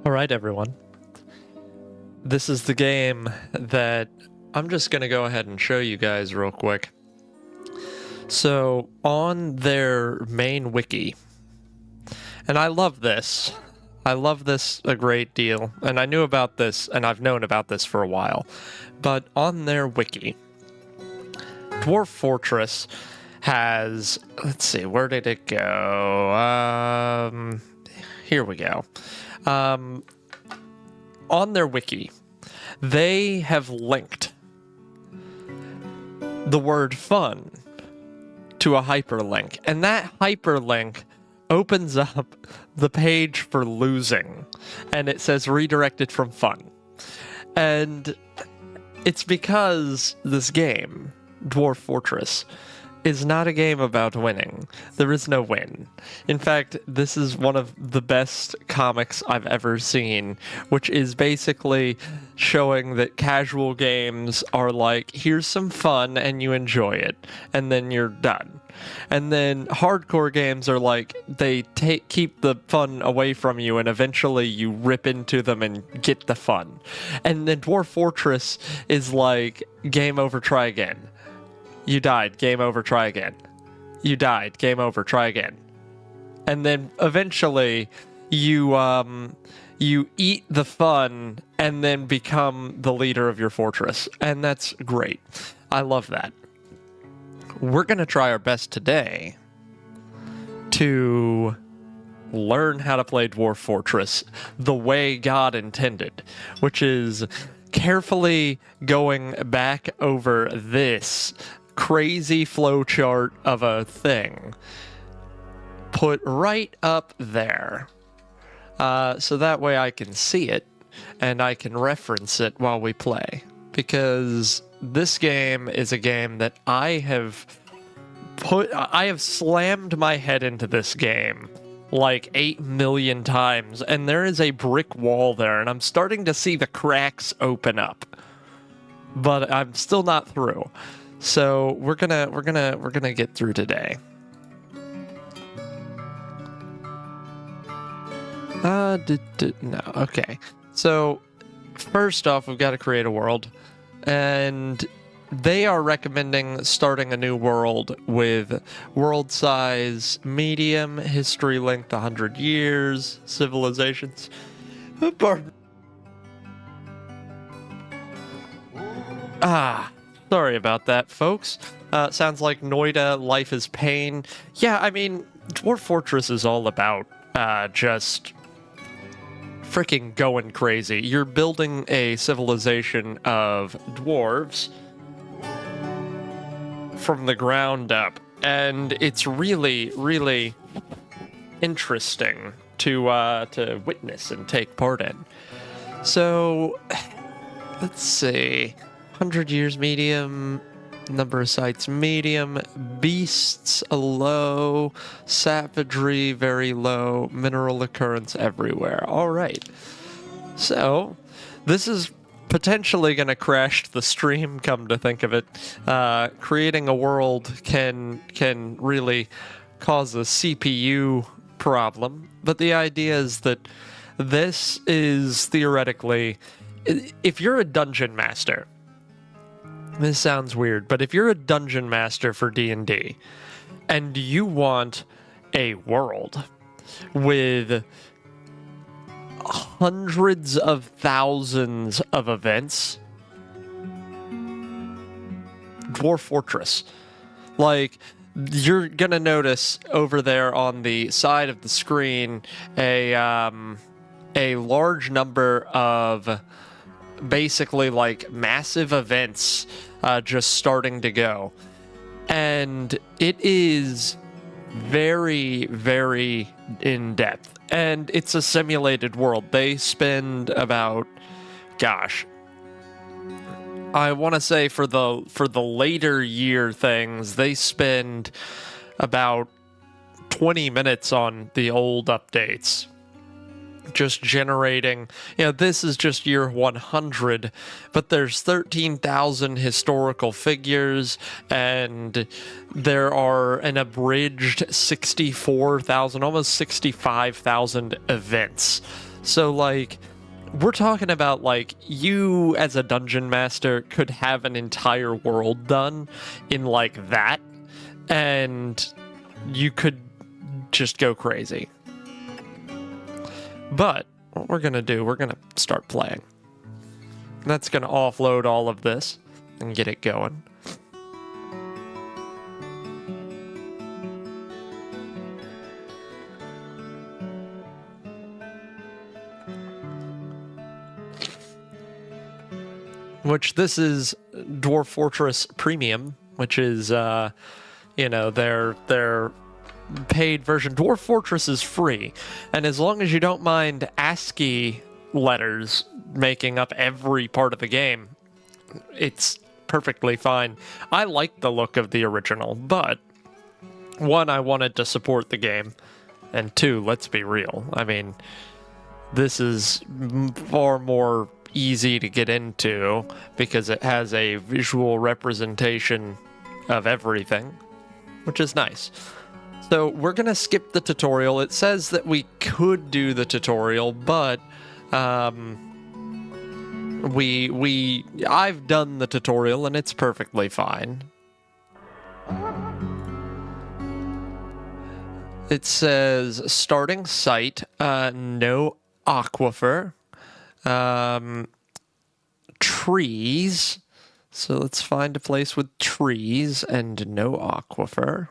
All right, everyone. This is the game that I'm just going to go ahead and show you guys real quick. So, on their main wiki, and I love this. I love this a great deal, and I knew about this, and I've known about this for a while. But on their wiki, Dwarf Fortress has, let's see, where did it go? Here we go. On their wiki, they have linked the word fun to a hyperlink, and that hyperlink opens up the page for losing, and it says redirected from fun. And it's because this game, Dwarf Fortress, is not a game about winning. There is no win. In fact, this is one of the best comics I've ever seen, which is basically showing that casual games are like, here's some fun and you enjoy it, and then you're done. And then hardcore games are like, they keep the fun away from you, and eventually you rip into them and get the fun. And then Dwarf Fortress is like, game over, try again. You died, game over, try again. You died, game over, try again. And then eventually you eat the fun and then become the leader of your fortress. And that's great. I love that. We're going to try our best today to learn how to play Dwarf Fortress the way God intended, which is carefully going back over this crazy flowchart of a thing put right up there, so that way I can see it and I can reference it while we play, because this game is a game that I have slammed my head into this game like 8 million times, and there is a brick wall there, and I'm starting to see the cracks open up, but I'm still not through. So we're gonna get through today. No, okay. So first off, we've got to create a world, and they are recommending starting a new world with world size medium, history length 100 years, civilizations. Pardon. Sorry about that, folks. Sounds like Noida, Life is Pain. Yeah, I mean, Dwarf Fortress is all about just freaking going crazy. You're building a civilization of dwarves from the ground up, and it's really, really interesting to witness and take part in. So, let's see. 100 years medium, number of sites medium, beasts low, savagery very low, mineral occurrence everywhere. All right. So this is potentially going to crash the stream, come to think of it. Creating a world can really cause a CPU problem, but the idea is that this is theoretically, if you're a dungeon master, this sounds weird, but if you're a dungeon master for D&D and you want a world with hundreds of thousands of events, Dwarf Fortress. Like, you're gonna notice over there on the side of the screen a large number of basically like massive events just starting to go, and it is very, very in depth, and it's a simulated world. They spend about, gosh, I want to say for the later year things, they spend about 20 minutes on the old updates, just generating, this is just year 100, but there's 13,000 historical figures, and there are an abridged 64,000, almost 65,000 events. So, like, we're talking about, like, you as a dungeon master could have an entire world done in, like, that, and you could just go crazy. But what we're going to do, we're going to start playing. That's going to offload all of this and get it going. Which this is Dwarf Fortress Premium, which is, you know, their paid version. Dwarf Fortress is free, and as long as you don't mind ASCII letters making up every part of the game, it's perfectly fine. I like the look of the original, but one, I wanted to support the game, and two, let's be real. I mean, this is far more easy to get into because it has a visual representation of everything, which is nice. So we're gonna skip the tutorial. It says that we could do the tutorial, but I've done the tutorial and it's perfectly fine. It says starting site, no aquifer. Trees. So let's find a place with trees and no aquifer.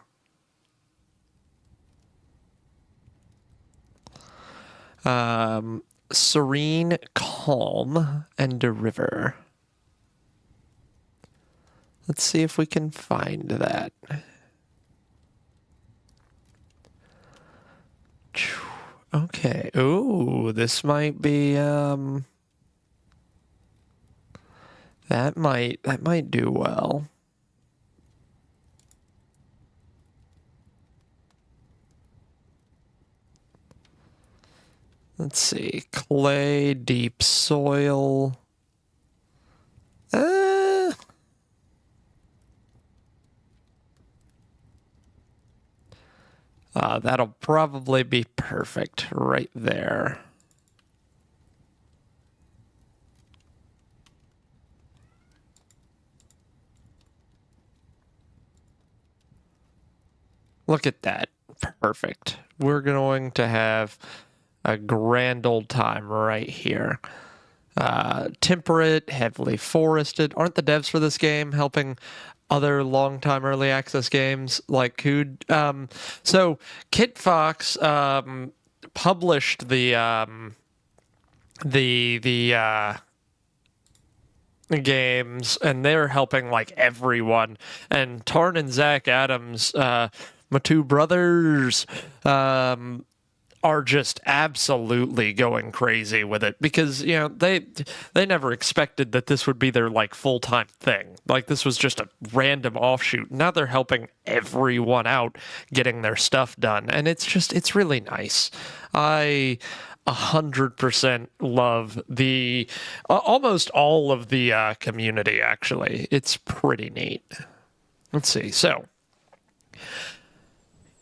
Serene calm and a river. Let's see if we can find that. Okay. Ooh, this might be that might do well. Let's see. Clay, deep soil. That'll probably be perfect right there. Look at that. Perfect. We're going to have a grand old time right here. Temperate, heavily forested. Aren't the devs for this game helping other long-time early access games like Cood? So Kitfox published the games, and they're helping like everyone. And Tarn and Zach Adams, my two brothers, are just absolutely going crazy with it because, you know, they never expected that this would be their like full-time thing. Like this was just a random offshoot. Now they're helping everyone out getting their stuff done, and it's really nice. I 100% love the almost all of the community, actually. It's pretty neat. Let's see. So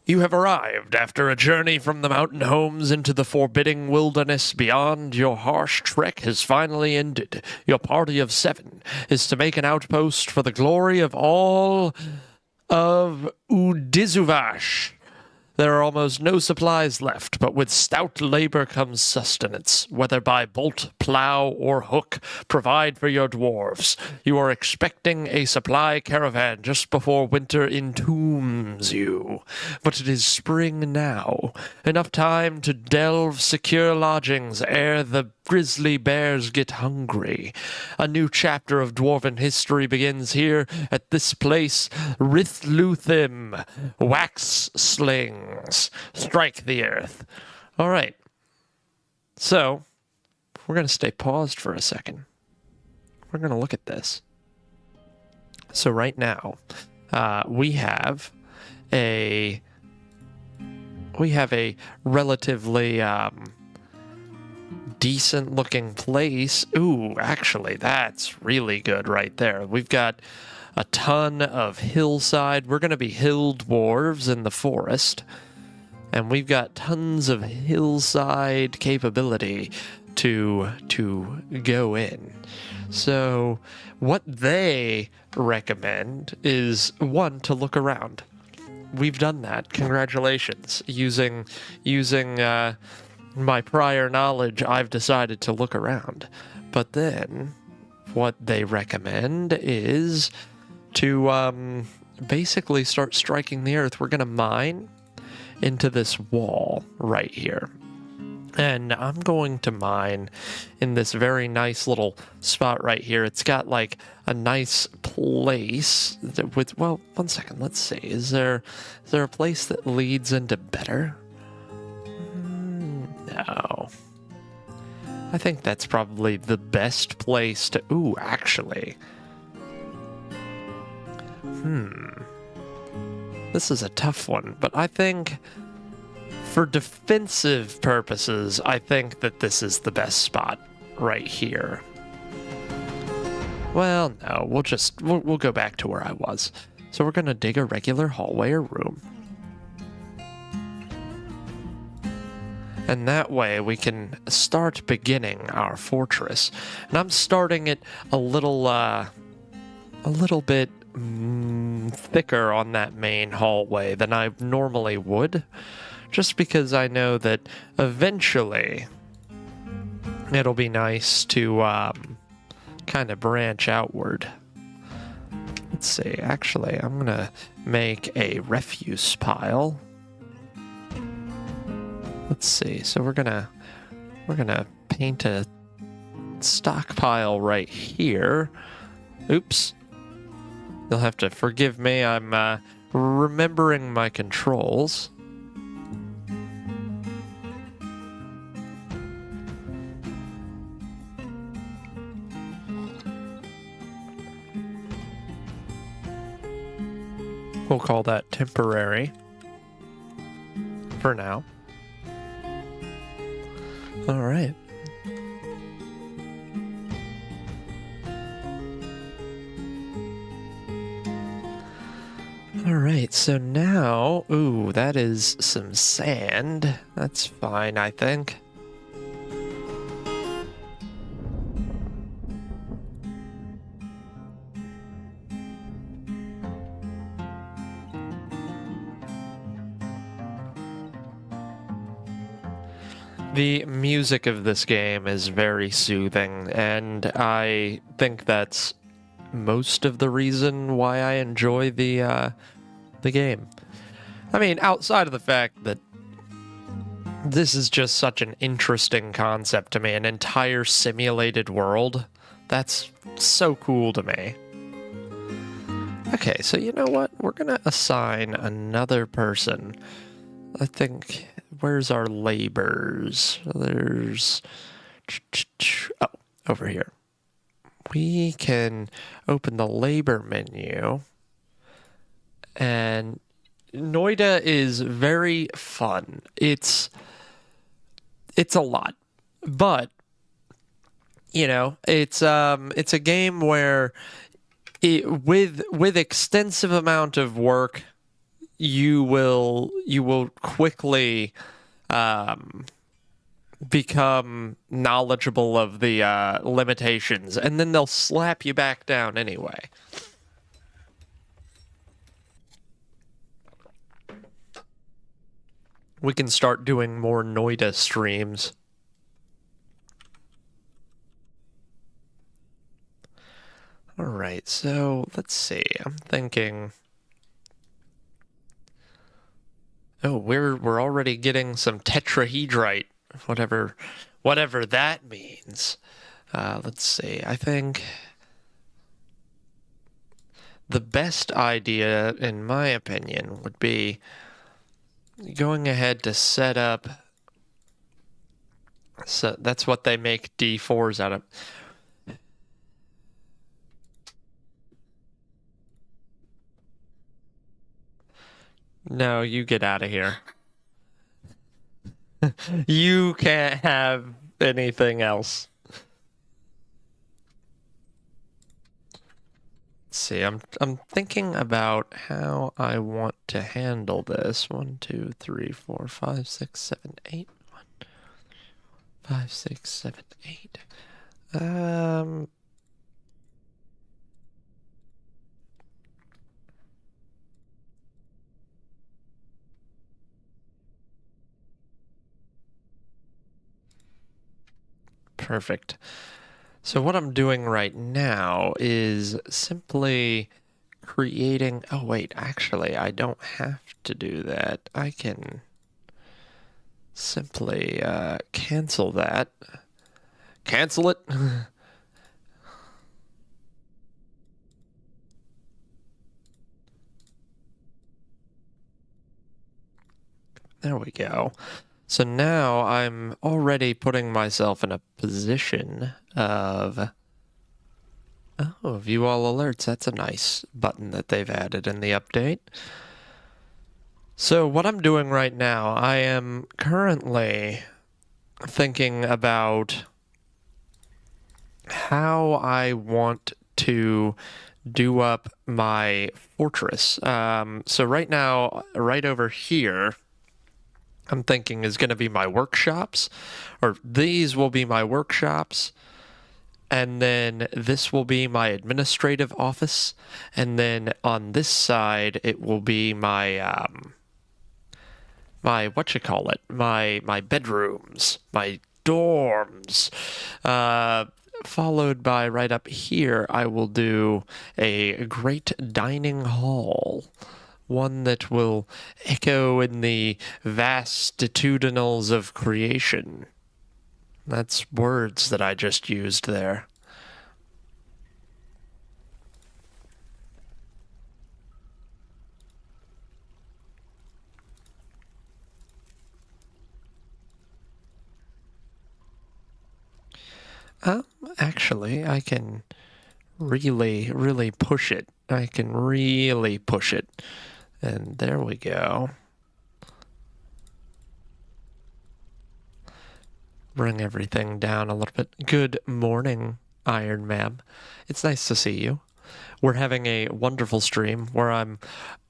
you have arrived after a journey from the mountain homes into the forbidding wilderness beyond. Your harsh trek has finally ended. Your party of 7 is to make an outpost for the glory of all of Udizuvash. There are almost no supplies left, but with stout labor comes sustenance. Whether by bolt, plow, or hook, provide for your dwarves. You are expecting a supply caravan just before winter entombs you. But it is spring now. Enough time to delve secure lodgings ere the grizzly bears get hungry. A new chapter of dwarven history begins here at this place, Rithluthim. Wax slings strike the earth. All right. So, we're going to stay paused for a second. We're going to look at this. So right now, we have a relatively decent looking place. Ooh, actually, that's really good right there. We've got a ton of hillside. We're going to be hill dwarves in the forest. and we've got tons of hillside capability to go in. So what they recommend is, one, to look around. We've done that. Congratulations. Using my prior knowledge, I've decided to look around. But then what they recommend is to basically start striking the earth. We're going to mine into this wall right here. And I'm going to mine in this very nice little spot right here. It's got like a nice place with, well, one second, let's see. Is there a place that leads into better? No. I think that's probably the best place to, ooh, actually. This is a tough one, but I think for defensive purposes, I think that this is the best spot right here. Well, no, we'll go back to where I was. So we're gonna dig a regular hallway or room. And that way we can start beginning our fortress. And I'm starting it a little bit thicker on that main hallway than I normally would, just because I know that eventually it'll be nice to kind of branch outward. Let's see, actually, I'm gonna make a refuse pile. Let's see, so we're gonna paint a stockpile right here. Oops. You'll have to forgive me, I'm remembering my controls. We'll call that temporary for now. All right. All right, so now, ooh, that is some sand. That's fine, I think. The music of this game is very soothing, and I think that's most of the reason why I enjoy the game. I mean, outside of the fact that this is just such an interesting concept to me, an entire simulated world. That's so cool to me. Okay, so you know what? We're gonna assign another person. I think, where's our labors? There's, oh, over here. We can open the labor menu, and Noita is very fun. It's a lot, but you know, it's a game where with extensive amount of work, you will quickly become knowledgeable of the limitations, and then they'll slap you back down anyway. We can start doing more Noita streams. All right, so let's see. I'm thinking. Oh, we're already getting some tetrahedrite, whatever that means. Let's see. I think the best idea, in my opinion, would be going ahead to set up. So that's what they make D4s out of. No, you get out of here. You can't have anything else. Let's see, I'm thinking about how I want to handle this. 1, 2, 3, 4, 5, 6, 7, 8. 1, 5, 6, 7, 8. Perfect. So what I'm doing right now is simply creating... Oh, wait, actually, I don't have to do that. I can simply cancel that. Cancel it. There we go. So now I'm already putting myself in a position of... Oh, view all alerts. That's a nice button that they've added in the update. So what I'm doing right now, I am currently thinking about how I want to do up my fortress. So right now, right over here, I'm thinking is going to be my workshops, or these will be my workshops, and then this will be my administrative office, and then on this side it will be my my my bedrooms, my dorms, followed by right up here I will do a great dining hall. One that will echo in the vastitudinals of creation. That's words that I just used there. Actually, I can really push it. I can really push it. And there we go. Bring everything down a little bit. Good morning, Iron Man. It's nice to see you. We're having a wonderful stream where I'm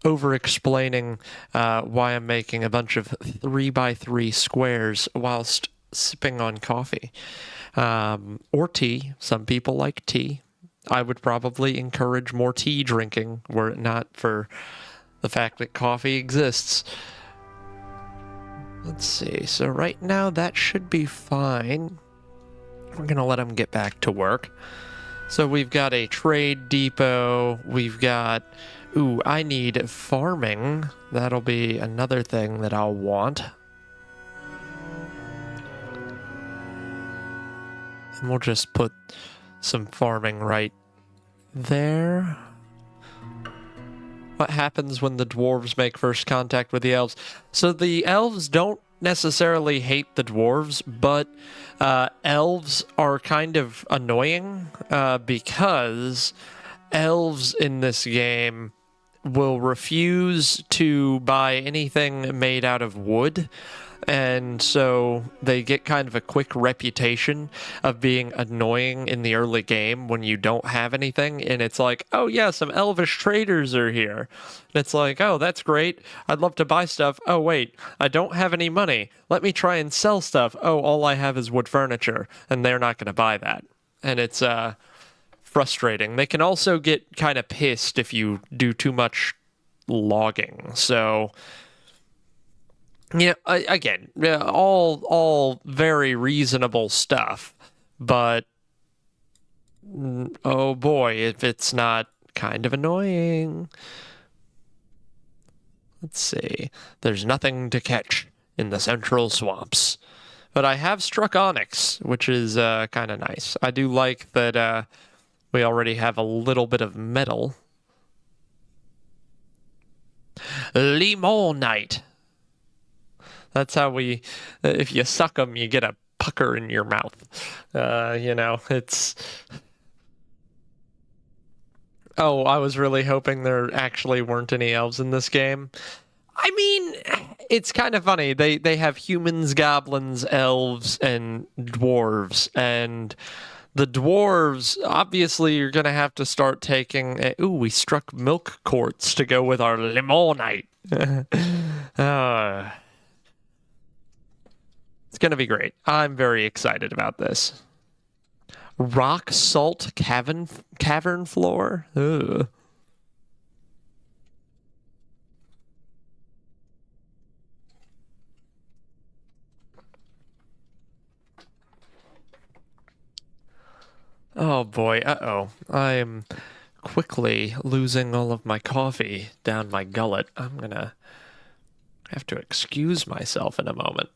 over-explaining why I'm making a bunch of 3x3 squares whilst sipping on coffee. Or tea. Some people like tea. I would probably encourage more tea drinking were it not for the fact that coffee exists. Let's see. So right now that should be fine. We're going to let them get back to work. So we've got a trade depot. We've got... Ooh, I need farming. That'll be another thing that I'll want. And we'll just put some farming right there. What happens when the dwarves make first contact with the elves? So the elves don't necessarily hate the dwarves, but elves are kind of annoying because elves in this game will refuse to buy anything made out of wood. And so they get kind of a quick reputation of being annoying in the early game when you don't have anything. And it's like, oh yeah, some elvish traders are here. And it's like, oh, that's great. I'd love to buy stuff. Oh, wait, I don't have any money. Let me try and sell stuff. Oh, all I have is wood furniture. And they're not going to buy that. And it's frustrating. They can also get kind of pissed if you do too much logging. So... yeah, again, all very reasonable stuff, but oh boy, if it's not kind of annoying. Let's see. There's nothing to catch in the central swamps, but I have struck onyx, which is kind of nice. I do like that we already have a little bit of metal. Limonite. That's how we, if you suck them, you get a pucker in your mouth. You know, it's... Oh, I was really hoping there actually weren't any elves in this game. I mean, it's kind of funny. They have humans, goblins, elves, and dwarves, and The dwarves, obviously, you're going to have to start taking... ooh, we struck milk quartz to go with our limonite. It's going to be great. I'm very excited about this. Rock salt cavern floor? Ugh. Oh boy, uh-oh. I'm quickly losing all of my coffee down my gullet. I'm gonna have to excuse myself in a moment.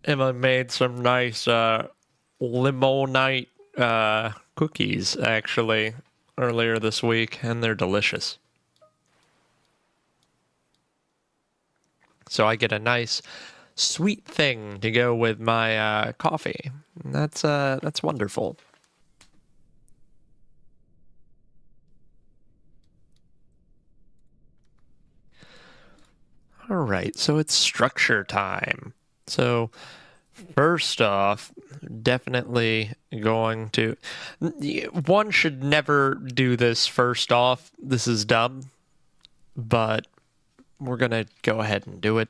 Emma made some nice limonite cookies, actually, earlier this week, and they're delicious. So I get a nice sweet thing to go with my coffee. That's wonderful. All right, so it's structure time. So first off, definitely going to... One should never do this first off. This is dumb, but we're going to go ahead and do it.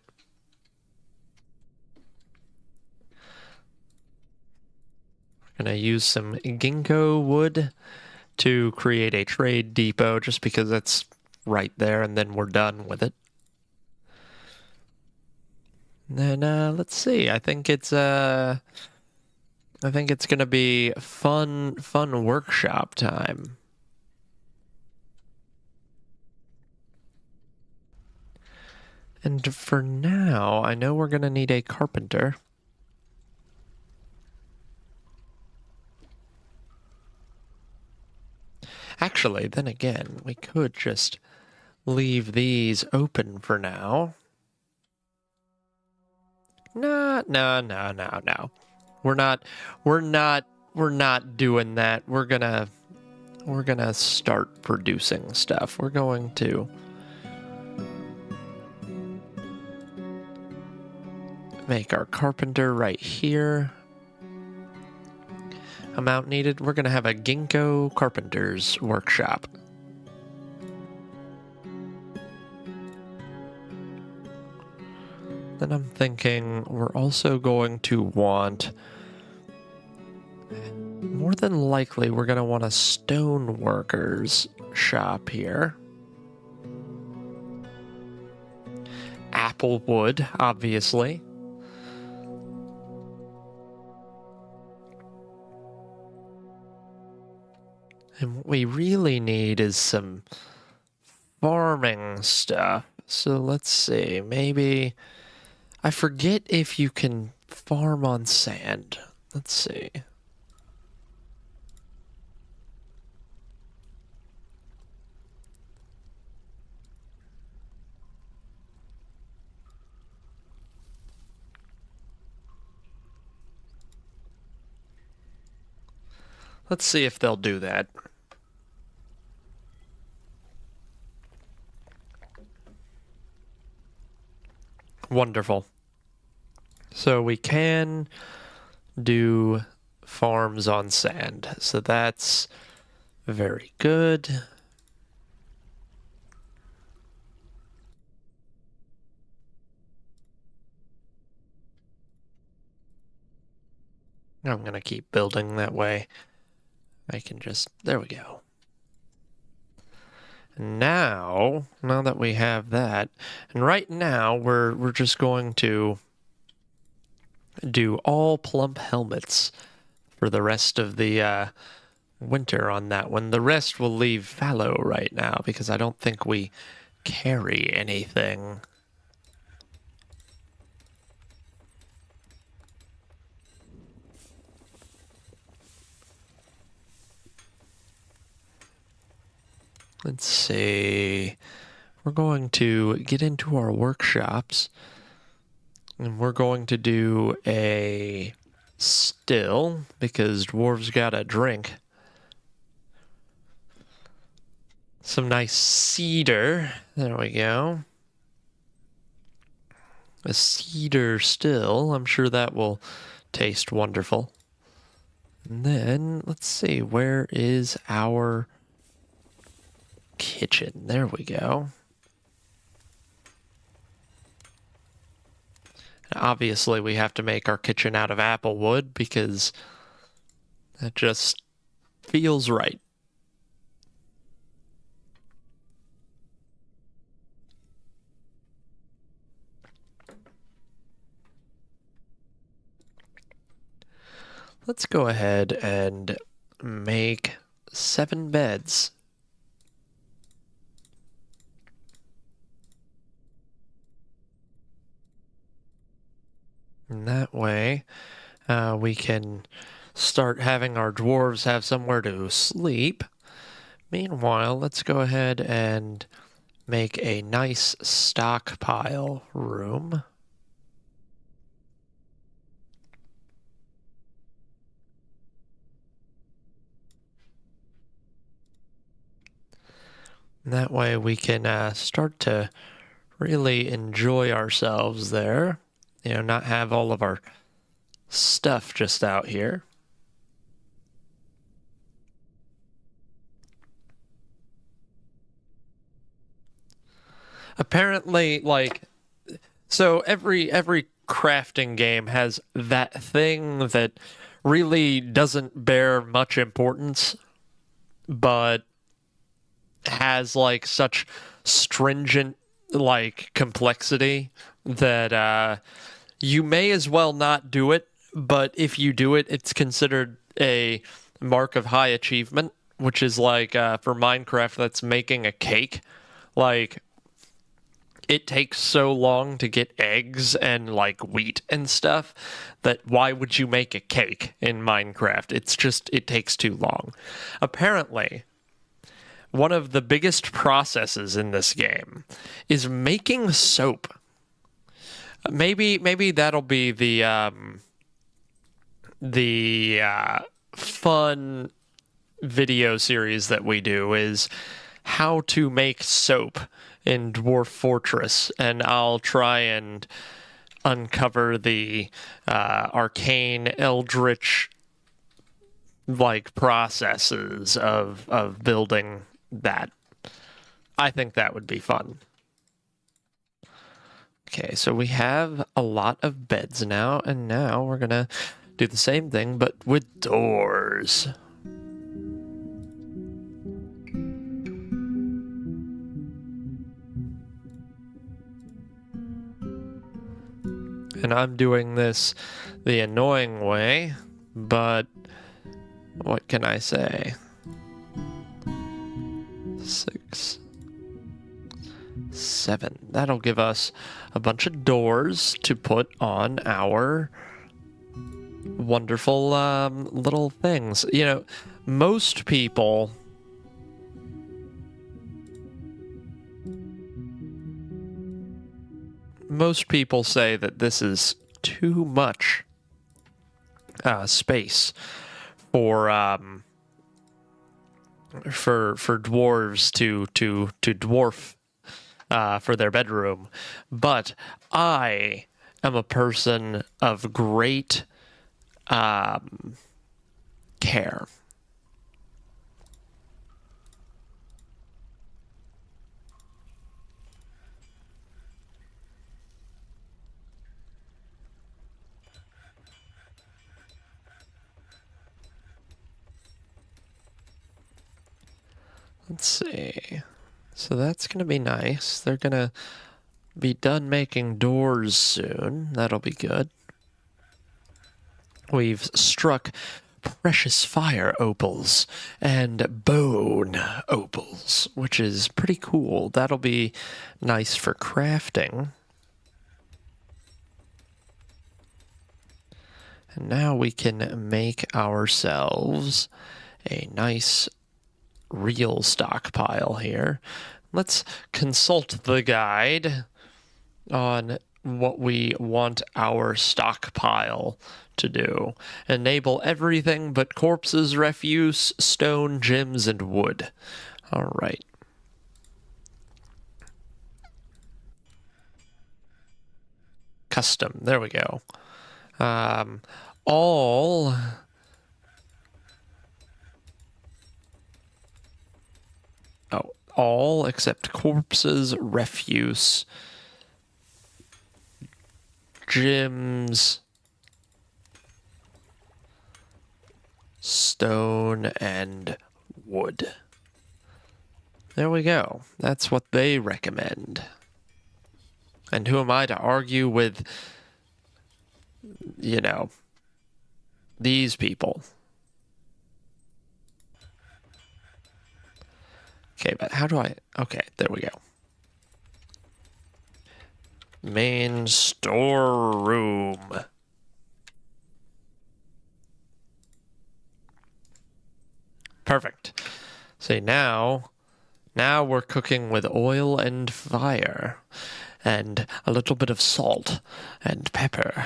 We're going to use some ginkgo wood to create a trade depot just because that's right there, and then we're done with it. And then let's see. I think it's gonna be fun workshop time. And for now, I know we're gonna need a carpenter. Actually, then again, we could just leave these open for now. No. We're not doing that. We're gonna start producing stuff. We're going to make our carpenter right here. Amount needed. We're gonna have a ginkgo carpenter's workshop. Then I'm thinking we're also going to want, more than likely, we're going to want a stoneworker's shop here. Applewood, obviously. And what we really need is some farming stuff. So let's see, maybe... I forget if you can farm on sand. Let's see. Let's see if they'll do that. Wonderful. So we can do farms on sand. So that's very good. I'm going to keep building that way. I can just... There we go. Now that we have that, and right now we're just going to do all plump helmets for the rest of the winter on that one. The rest will leave fallow right now because I don't think we carry anything. Let's see. We're going to get into our workshops, and we're going to do a still, because dwarves gotta drink. Some nice cedar. There we go. A cedar still. I'm sure that will taste wonderful. And then, let's see, where is our kitchen? There we go. Obviously, we have to make our kitchen out of apple wood because that just feels right. Let's go ahead and make 7 beds. And that way, we can start having our dwarves have somewhere to sleep. Meanwhile, let's go ahead and make a nice stockpile room. And that way we can start to really enjoy ourselves there. You know, not have all of our stuff just out here. Apparently, like, so every crafting game has that thing that really doesn't bear much importance, but has like such stringent like complexity that you may as well not do it, but if you do it, it's considered a mark of high achievement, which is like for Minecraft, that's making a cake. Like, it takes so long to get eggs and like wheat and stuff that why would you make a cake in Minecraft? It's just, it takes too long. Apparently, one of the biggest processes in this game is making soap. Maybe that'll be the fun video series that we do, is how to make soap in Dwarf Fortress, and I'll try and uncover the arcane eldritch like processes of building that. I think that would be fun. Okay, so we have a lot of beds now, and now we're gonna do the same thing, but with doors. And I'm doing this the annoying way, but what can I say? 6, 7. That'll give us a bunch of doors to put on our wonderful little things. You know, most people say that this is too much space for dwarves to dwarf for their bedroom, but I am a person of great care. Let's see. So that's going to be nice. They're going to be done making doors soon. That'll be good. We've struck precious fire opals and bone opals, which is pretty cool. That'll be nice for crafting. And now we can make ourselves a nice real stockpile here. Let's consult the guide on what we want our stockpile to do. Enable everything but corpses, refuse, stone, gems, and wood. All right. custom. There we go. All... Oh, all except corpses, refuse, gyms, stone, and wood. There we go. That's what they recommend. And who am I to argue with, you know, these people? Okay, but how do I... Okay, there we go. Main storeroom. Perfect. See, now we're cooking with oil and fire. And a little bit of salt and pepper.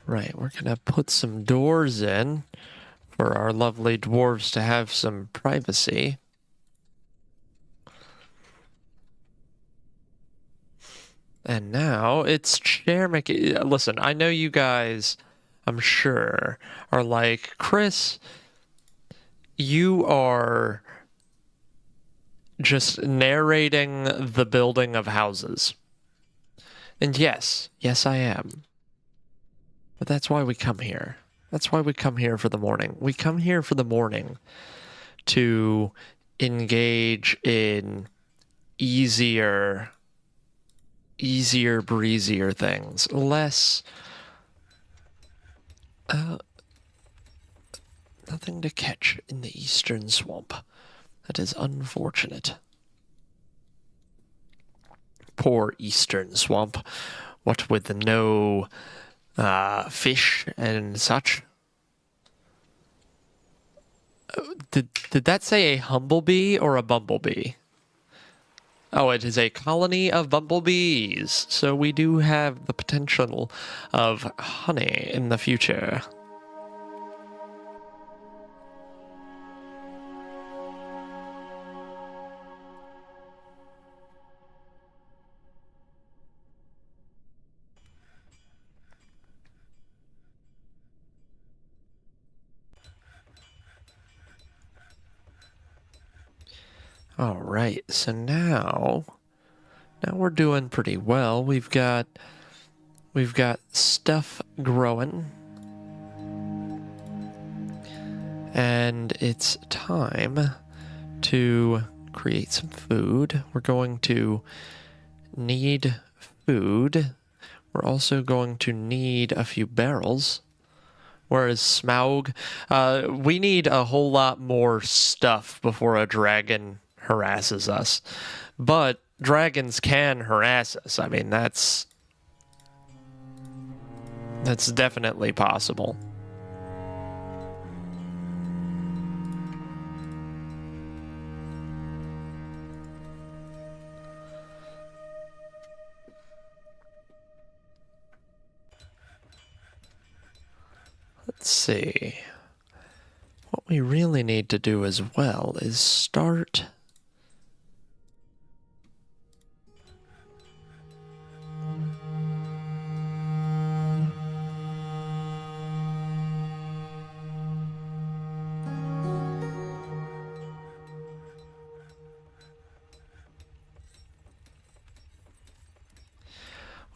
Right, we're gonna put some doors in for our lovely dwarves to have some privacy. And now it's chair making. Listen, I know you guys, I'm sure, are like, Chris, you are just narrating the building of houses. And yes, I am. But that's why we come here. That's why we come here for the morning. We come here for the morning to engage in easier, breezier things. Less... nothing to catch in the eastern swamp. That is unfortunate. Poor eastern swamp. What with no fish and such. Did that say a humblebee or a bumblebee? Oh, it is a colony of bumblebees. So we do have the potential of honey in the future. All right, so now we're doing pretty well. We've got stuff growing. And it's time to create some food. We're going to need food. We're also going to need a few barrels. Whereas Smaug, we need a whole lot more stuff before a dragon harasses us. But dragons can harass us. I mean, that's definitely possible. Let's see. What we really need to do as well is start...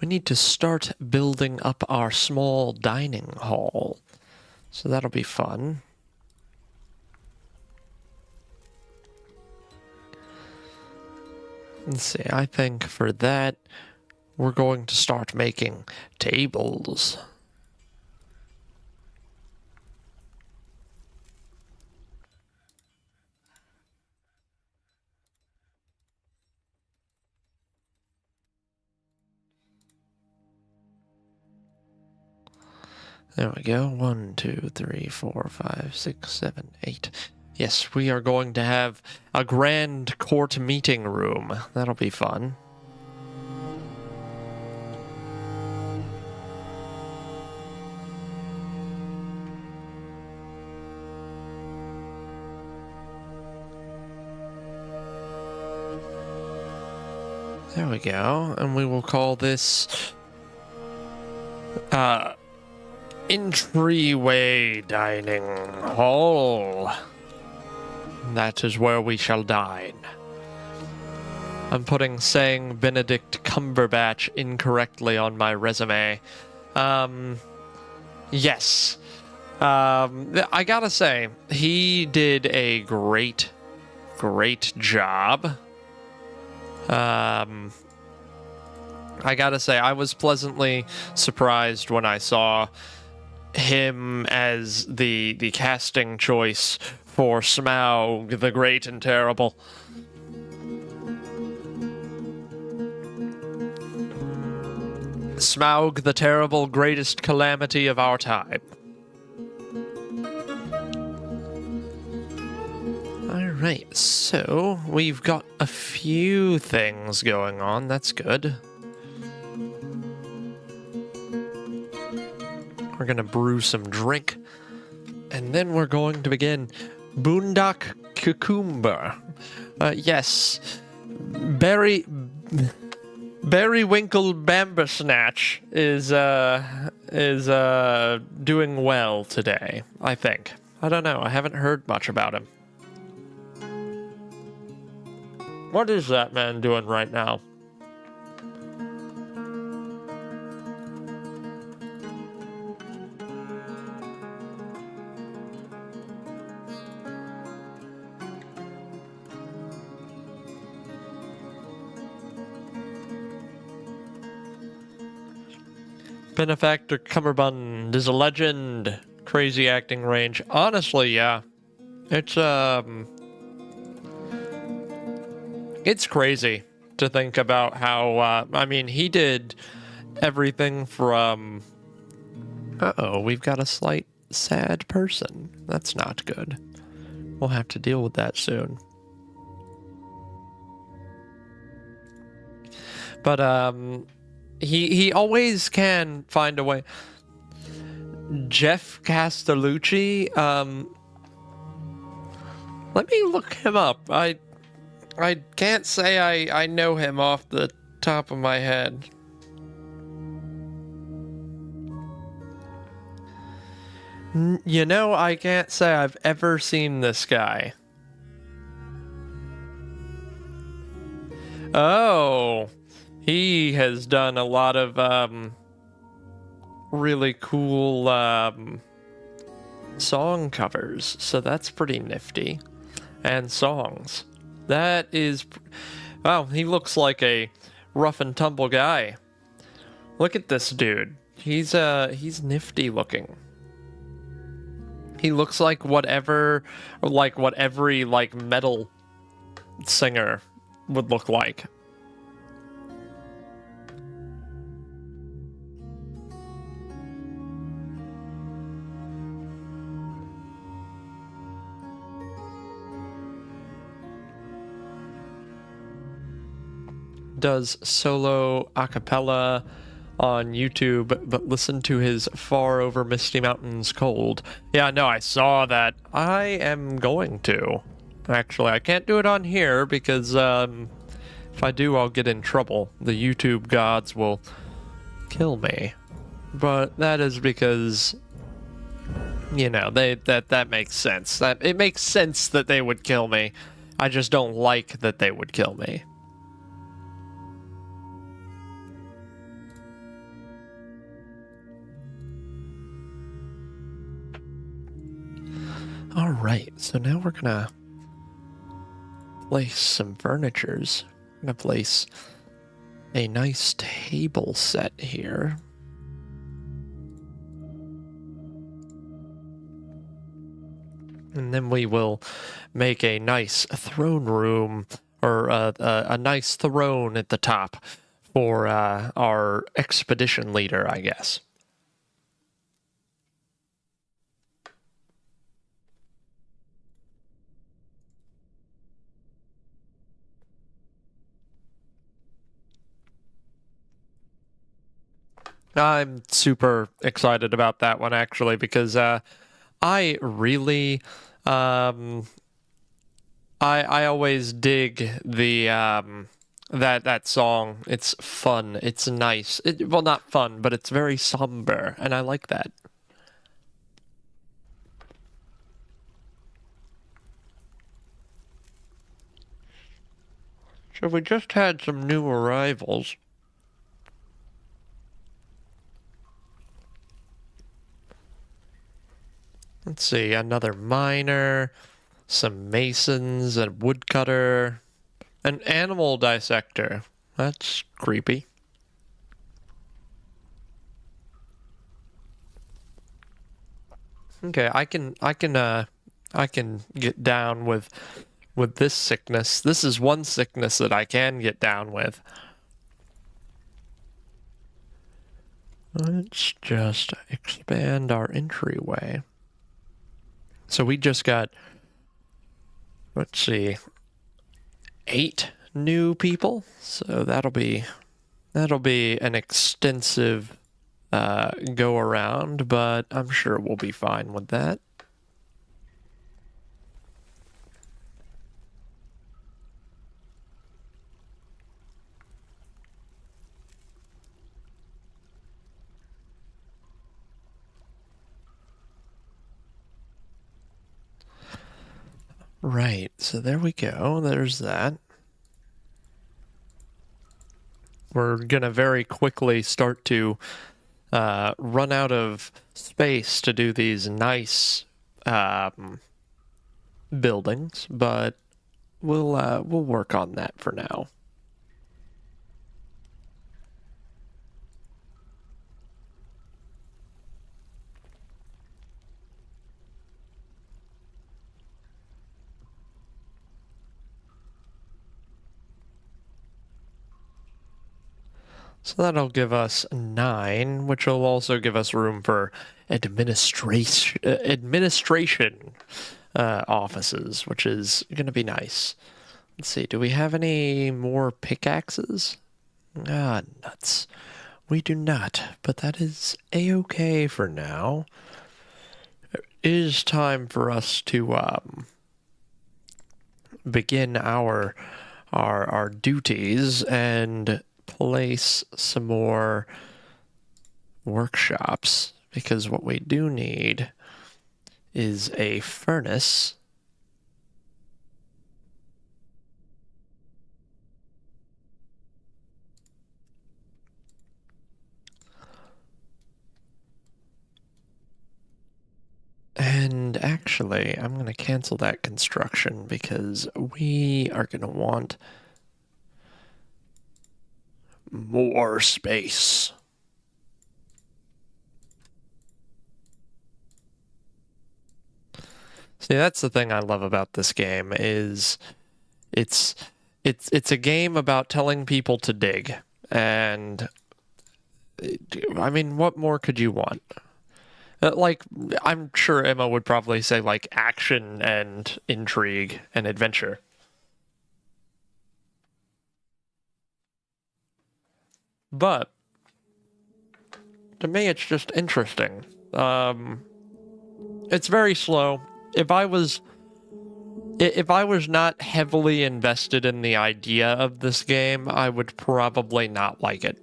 We need to start building up our small dining hall. So that'll be fun. Let's see, I think for that, we're going to start making tables. There we go. 1, 2, 3, 4, 5, 6, 7, 8. Yes, we are going to have a grand court meeting room. That'll be fun. There we go. And we will call this entryway dining hall. That is where we shall dine. I'm saying Benedict Cumberbatch incorrectly on my resume. Yes. I gotta say, he did a great job. I gotta say, I was pleasantly surprised when I saw him as the casting choice for Smaug the Great and Terrible. Smaug the Terrible, greatest calamity of our time. Alright, so we've got a few things going on. That's good. We're gonna brew some drink, and then we're going to begin. Boondock Cucumber. Yes. Berrywinkle Bambersnatch is doing well today, I think. I don't know, I haven't heard much about him. What is that man doing right now? Benefactor Cummerbund is a legend. Crazy acting range. Honestly, yeah. It's crazy to think about how, I mean, he did everything from... Uh-oh, we've got a slight sad person. That's not good. We'll have to deal with that soon. But, he always can find a way. Jeff Castellucci, let me look him up. I can't say I know him off the top of my head. You know, I can't say I've ever seen this guy. Oh, he has done a lot of really cool song covers, so that's pretty nifty. And songs. That is... Wow, he looks like a rough and tumble guy. Look at this dude. He's nifty looking. He looks like what every metal singer would look like. Does solo a cappella on YouTube, but listen to his Far Over Misty Mountains Cold. Yeah, no, I saw that. I am going to. Actually, I can't do it on here because if I do, I'll get in trouble. The YouTube gods will kill me. But that is because, you know, that makes sense. It makes sense that they would kill me. I just don't like that they would kill me. All right, so now we're gonna place some furnitures. I'm gonna place a nice table set here. And then we will make a nice throne room, or a nice throne at the top for our expedition leader, I guess. I'm super excited about that one, actually, because I really I always dig the That song, it's fun. It's nice. Well, not fun, but it's very somber, and I like that. So we just had some new arrivals. Let's see, another miner, some masons, a woodcutter, an animal dissector. That's creepy. Okay, I can get down with this sickness. This is one sickness that I can get down with. Let's just expand our entryway. So we just got, let's see, 8 new people. So that'll be an extensive go around, but I'm sure we'll be fine with that. Right, so there we go. There's that. We're gonna very quickly start to run out of space to do these nice buildings, but we'll work on that for now. So that'll give us 9, which will also give us room for administration offices, which is going to be nice. Let's see, do we have any more pickaxes? Ah, nuts. We do not, but that is a-okay for now. It is time for us to begin our duties and place some more workshops, because what we do need is a furnace. And actually, I'm going to cancel that construction because we are going to want more space. See, that's the thing I love about this game is it's it's a game about telling people to dig. And I mean, what more could you want? Like, I'm sure Emma would probably say like action and intrigue and adventure. But to me, it's just interesting. It's very slow. If I was not heavily invested in the idea of this game, I would probably not like it.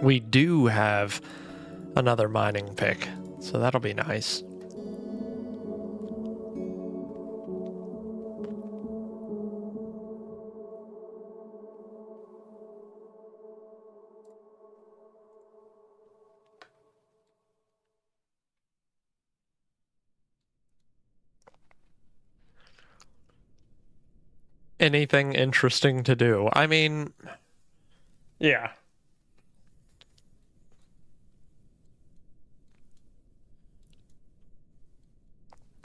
We do have another mining pick, so that'll be nice. Anything interesting to do? I mean, yeah.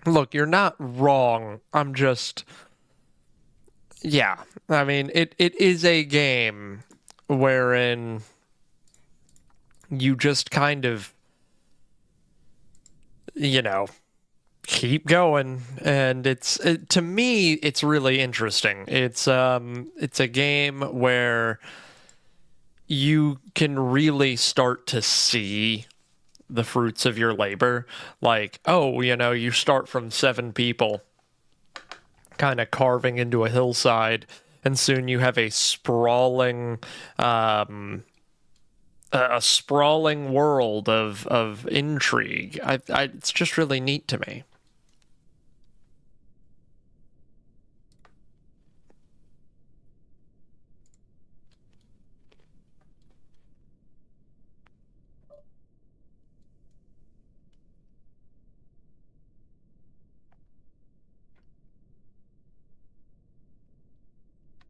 Look, you're not wrong. I'm just, yeah. I mean, it is a game wherein you just kind of, you know, keep going. And to me, it's really interesting. It's a game where you can really start to see the fruits of your labor. Like, oh, you start from 7 people kind of carving into a hillside, and soon you have a sprawling world of intrigue. It's just really neat to me.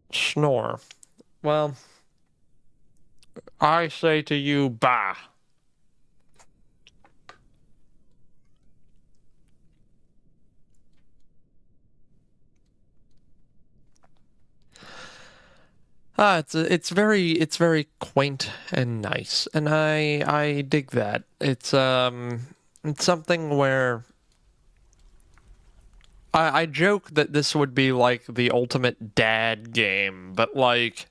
Snore. Well, I say to you, bah. It's very quaint and nice, and I dig that. It's something where I joke that this would be like the ultimate dad game, but like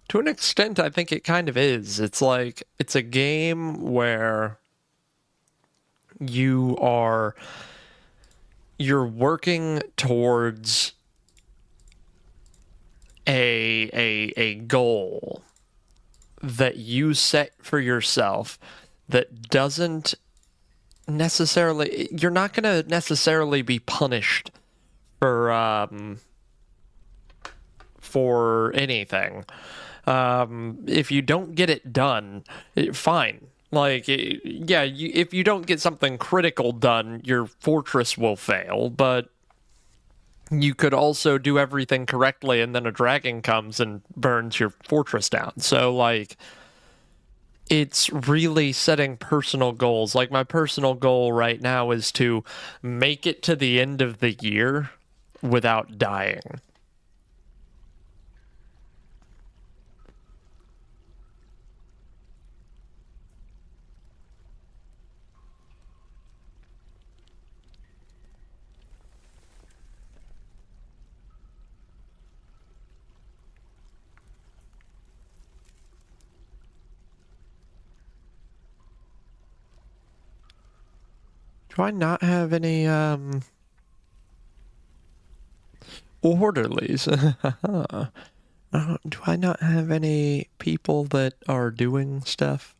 to an extent I think it kind of is. It's a game where you're working towards a goal that you set for yourself that doesn't necessarily, you're not going to necessarily be punished for anything. If you don't get it done, fine. Like, yeah, if you don't get something critical done, your fortress will fail, but you could also do everything correctly and then a dragon comes and burns your fortress down. So, like, it's really setting personal goals. Like, my personal goal right now is to make it to the end of the year without dying. Do I not have any, orderlies? Do I not have any people that are doing stuff?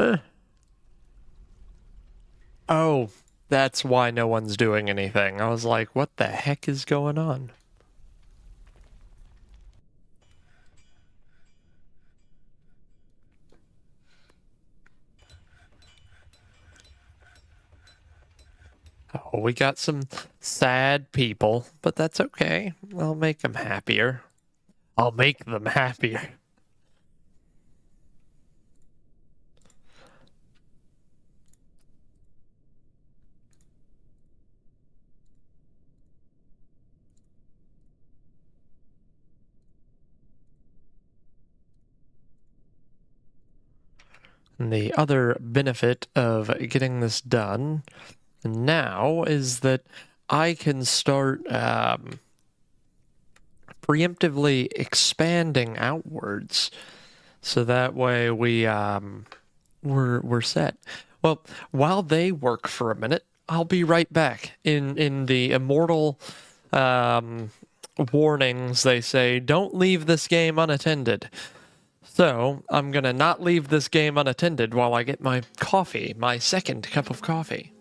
Eh. Oh, that's why no one's doing anything. I was like, what the heck is going on? Oh, we got some sad people, but that's okay. I'll make them happier. I'll make them happier. And the other benefit of getting this done now is that I can start preemptively expanding outwards, so that way we're set. Well, while they work for a minute, I'll be right back. In the immortal warnings, they say, don't leave this game unattended. So I'm gonna not leave this game unattended while I get my coffee, my second cup of coffee.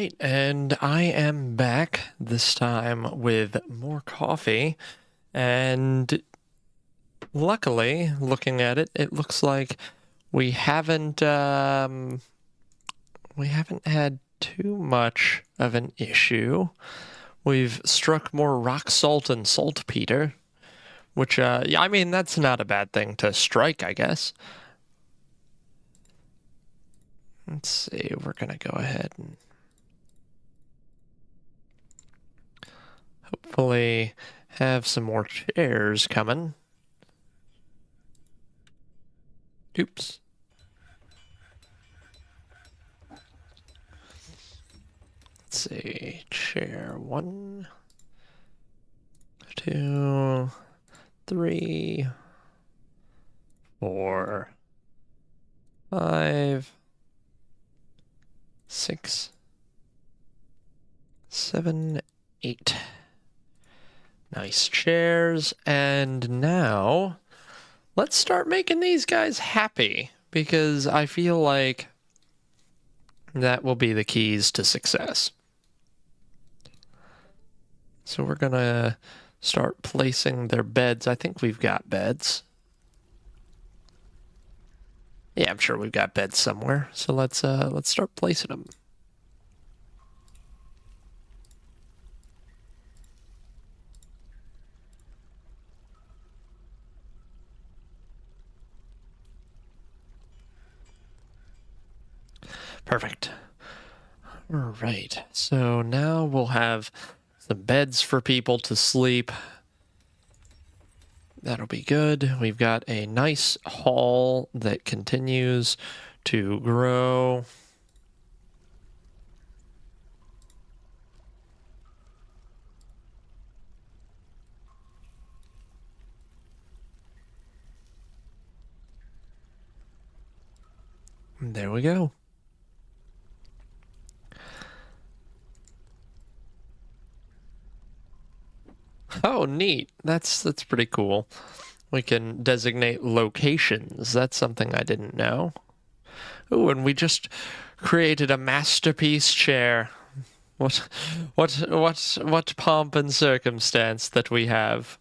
right, and I am back this time with more coffee, and luckily, looking at it, it looks like we haven't had too much of an issue. We've struck more rock salt and saltpeter, which yeah, I mean that's not a bad thing to strike, I guess. Let's see, we're gonna go ahead and hopefully have some more chairs coming. Oops. Let's see, chair 1, 2, 3, 4, 5, 6, 7, 8. Nice chairs. And now let's start making these guys happy, because I feel like that will be the keys to success. So we're gonna start placing their beds. I think we've got beds. Yeah, I'm sure we've got beds somewhere. So let's start placing them. Perfect. All right. So now we'll have some beds for people to sleep. That'll be good. We've got a nice hall that continues to grow. And there we go. Oh, neat. That's pretty cool. We can designate locations. That's something I didn't know. Oh, and we just created a masterpiece chair. What pomp and circumstance that we have.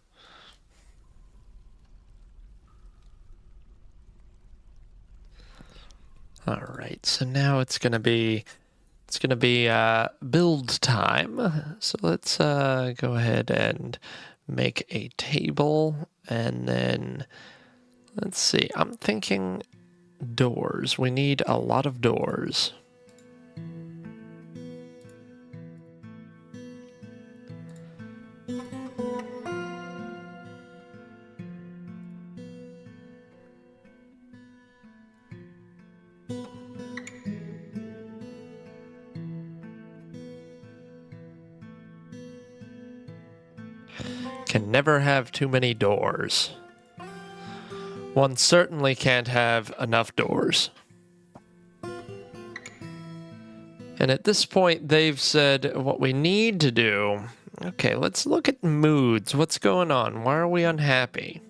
All right, so now it's gonna be build time. So let's go ahead and make a table, and then let's see. I'm thinking doors. We need a lot of doors. Can never have too many doors. One certainly can't have enough doors. And at this point, they've said what we need to do. Okay, let's look at moods. What's going on? Why are we unhappy?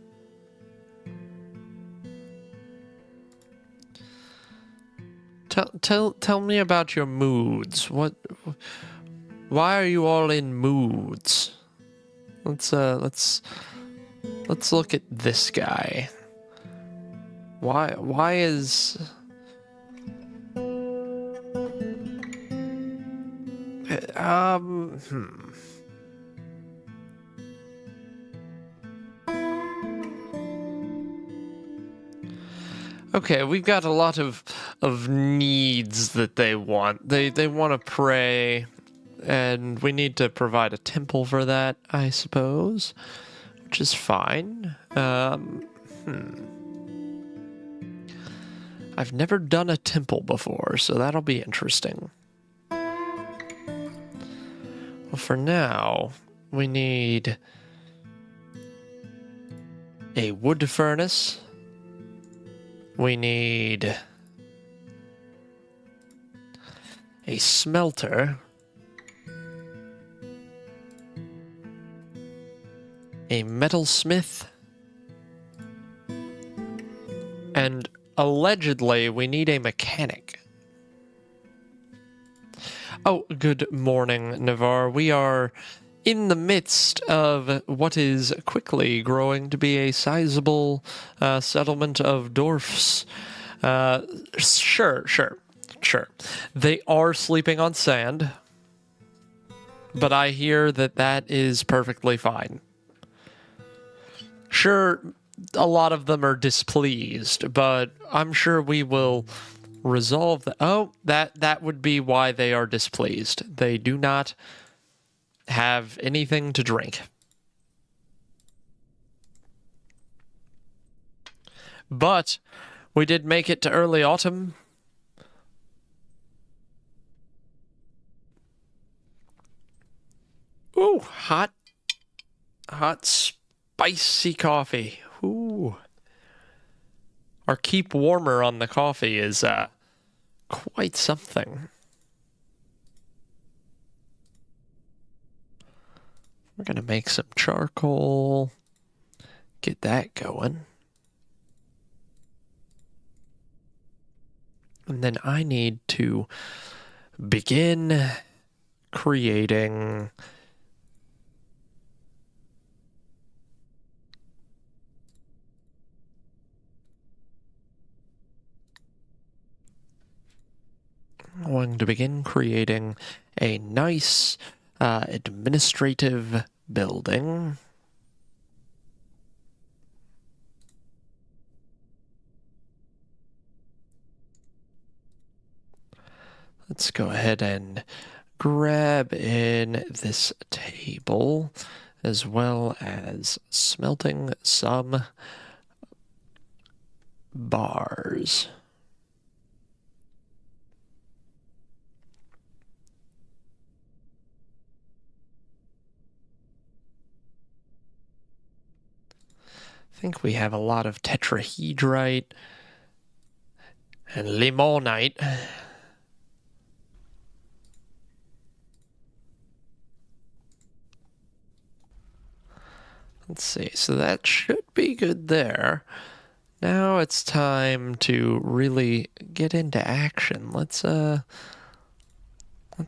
Tell me about your moods. Why are you all in moods? Let's look at this guy. Why is Okay, we've got a lot of needs that they want. They want to pray, and we need to provide a temple for that, I suppose, which is fine. I've never done a temple before, so that'll be interesting. Well, for now, we need a wood furnace. We need a smelter, a metalsmith, and allegedly we need a mechanic. Oh, good morning, Navarre. We are in the midst of what is quickly growing to be a sizable settlement of dwarfs. Sure. They are sleeping on sand, but I hear that that is perfectly fine. Sure, a lot of them are displeased, but I'm sure we will resolve that. Oh, that would be why they are displeased. They do not have anything to drink. But we did make it to early autumn. Ooh, hot, spicy coffee. Ooh. Our keep warmer on the coffee is quite something. We're gonna make some charcoal. Get that going. And then I need to begin creating a nice administrative building. Let's go ahead and grab in this table, as well as smelting some bars. I think we have a lot of tetrahedrite and limonite. Let's see, so that should be good there. Now it's time to really get into action. Let's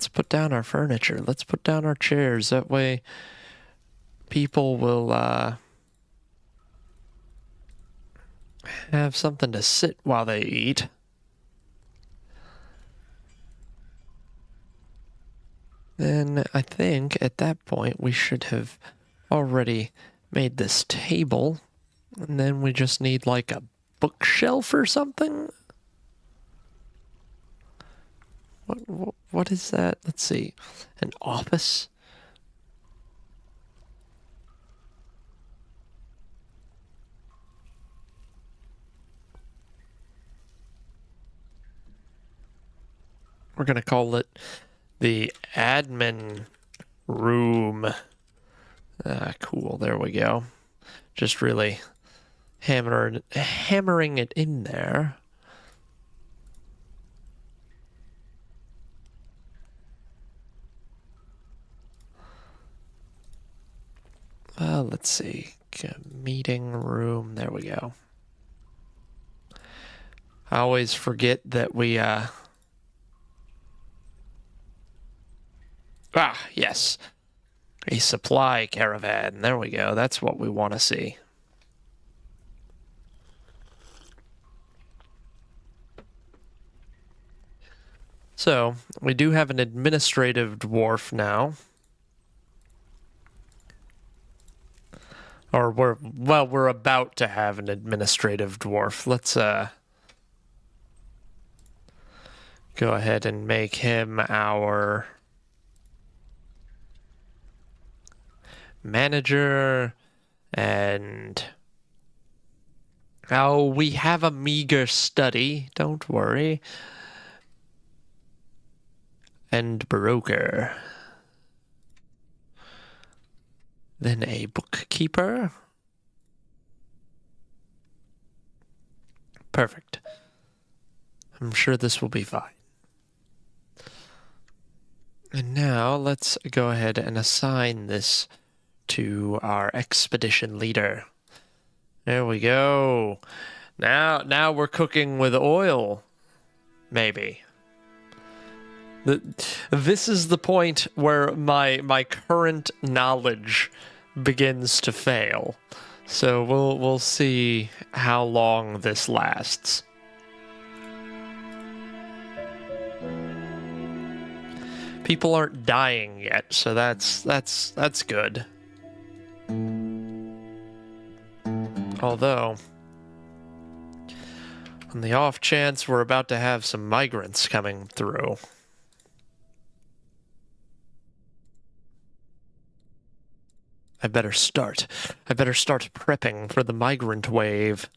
put down our furniture. Let's put down our chairs. That way people will have something to sit while they eat. Then I think at that point we should have already made this table, and then we just need like a bookshelf or something. What is that? Let's see. An office? We're going to call it the admin room. Cool. There we go. Just really hammering it in there. Let's see. Meeting room. There we go. I always forget that we, yes. A supply caravan. There we go. That's what we want to see. So, we do have an administrative dwarf now. Or we're about to have an administrative dwarf. Let's go ahead and make him our manager. And we have a meager study, don't worry. And broker. Then a bookkeeper. Perfect. I'm sure this will be fine. And now let's go ahead and assign this to our expedition leader. There we go. Now we're cooking with oil. Maybe. This is the point where my current knowledge begins to fail. So we'll see how long this lasts. People aren't dying yet, so that's good. Although, on the off chance we're about to have some migrants coming through. I better start prepping for the migrant wave.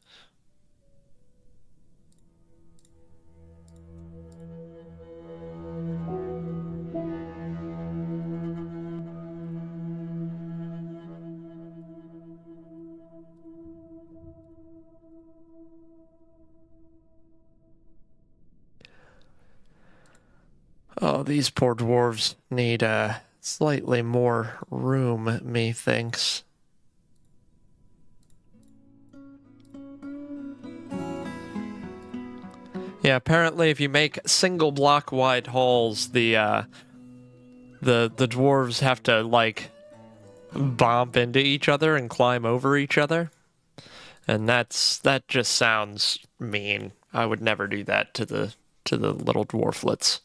Oh, these poor dwarves need slightly more room, methinks. Yeah, apparently if you make single block wide halls, the dwarves have to like bump into each other and climb over each other. And that just sounds mean. I would never do that to the little dwarflets.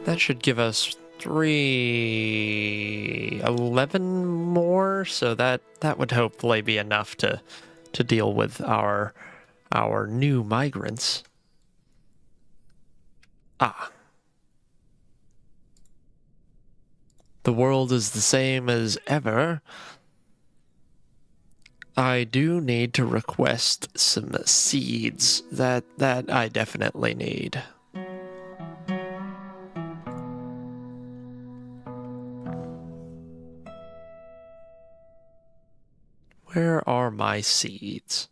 That should give us 11 more, so that would hopefully be enough to deal with our new migrants. Ah. The world is the same as ever. I do need to request some seeds. That I definitely need. Where are my seeds?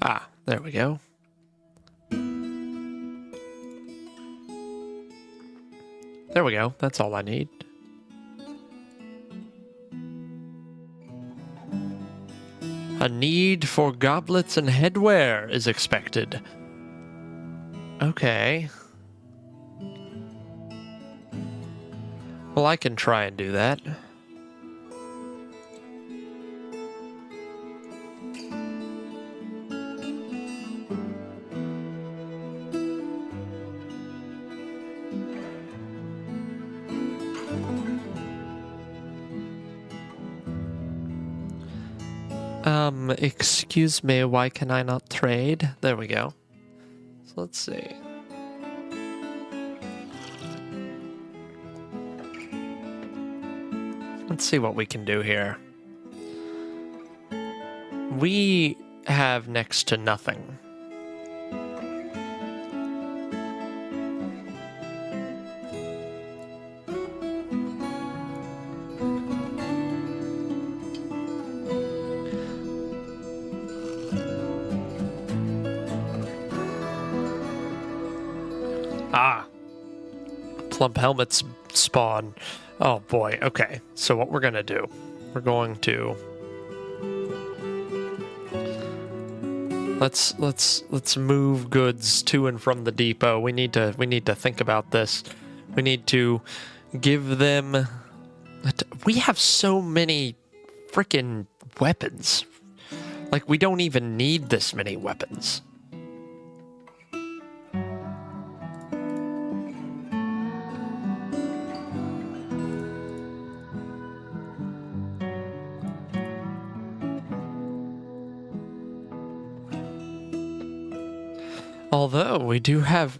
Ah, there we go. There we go. That's all I need. A need for goblets and headwear is expected. Okay. Well, I can try and do that. Excuse me, why can I not trade? There we go. So let's see. Let's see what we can do here. We have next to nothing. Ah, plump helmets spawn. Oh boy, okay. So what we're gonna do, we're going to let's move goods to and from the depot. We need to think about this. We need to give them. We have so many freaking weapons. Like, we don't even need this many weapons. Although we do have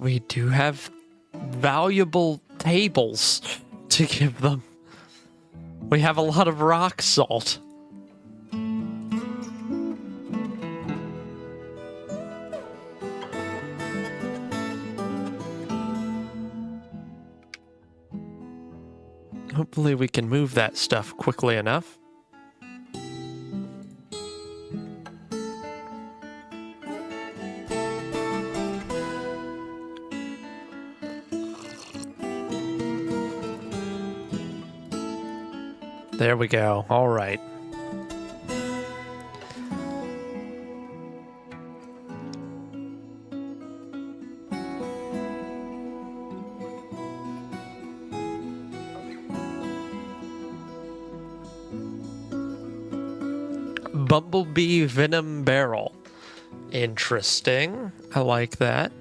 valuable tables to give them. We have a lot of rock salt. Hopefully we can move that stuff quickly enough. There we go. All right. Bumblebee Venom Barrel. Interesting. I like that.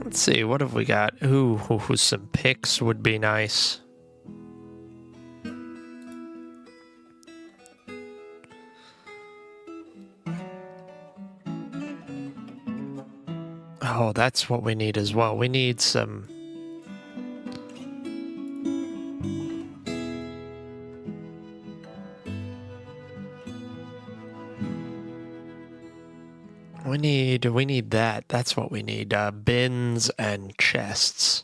Let's see, what have we got? Ooh, some picks would be nice. Oh, that's what we need as well. We need some... We need that. That's what we need. Bins and chests.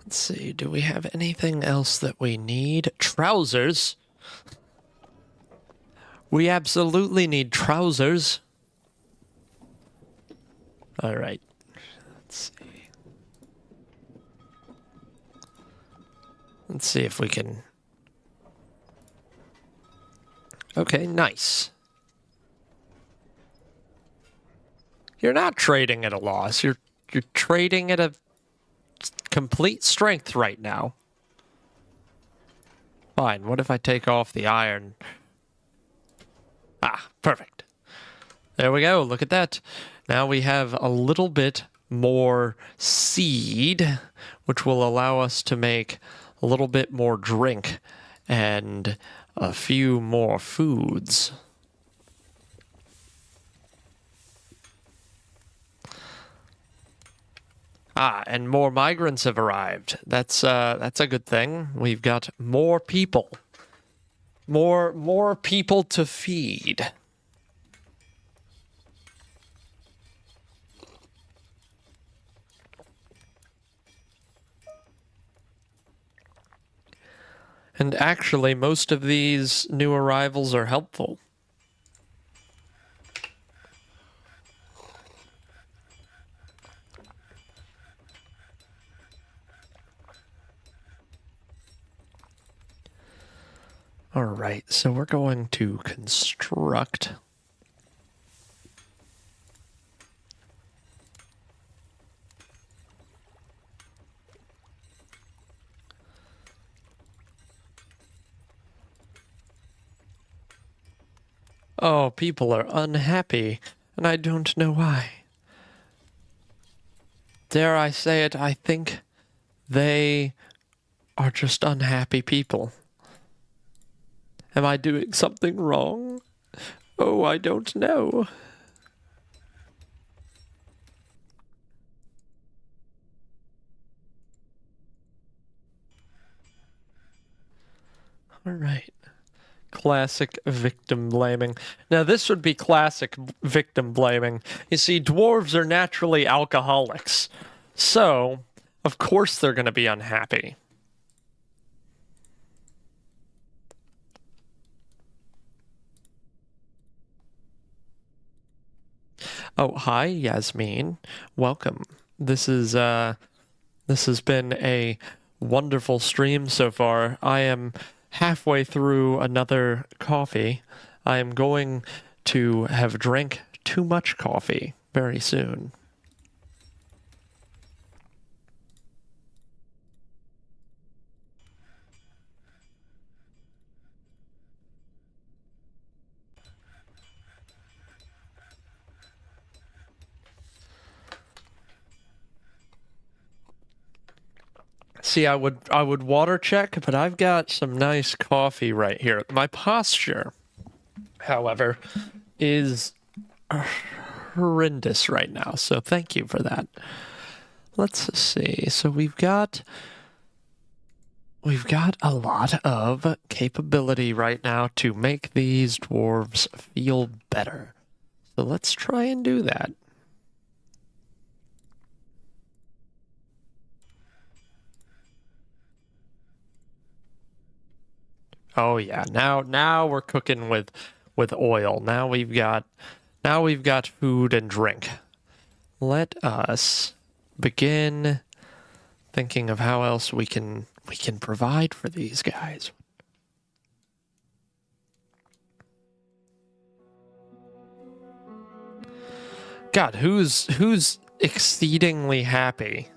Let's see. Do we have anything else that we need? Trousers. We absolutely need trousers. All right. Let's see if we can... Okay, nice. You're not trading at a loss. You're trading at a complete strength right now. Fine, what if I take off the iron? Ah, perfect. There we go, look at that. Now we have a little bit more seed, which will allow us to make a little bit more drink and a few more foods. Ah, and more migrants have arrived. That's a good thing. We've got more people. More people to feed. And actually, most of these new arrivals are helpful. All right, so we're going to construct. Oh, people are unhappy, and I don't know why. Dare I say it, I think they are just unhappy people. Am I doing something wrong? Oh, I don't know. All right. Classic victim blaming. Now, this would be classic victim blaming. You see, dwarves are naturally alcoholics. So, of course they're going to be unhappy. Oh, hi, Yasmin. Welcome. This has been a wonderful stream so far. I am halfway through another coffee. I am going to have drank too much coffee very soon. See, I would water check, but I've got some nice coffee right here. My posture, however, is horrendous right now, so thank you for that. Let's see. So we've got a lot of capability right now to make these dwarves feel better. So let's try and do that. Oh yeah, now we're cooking with oil. Now we've got food and drink. Let us begin thinking of how else we can provide for these guys. God, who's exceedingly happy?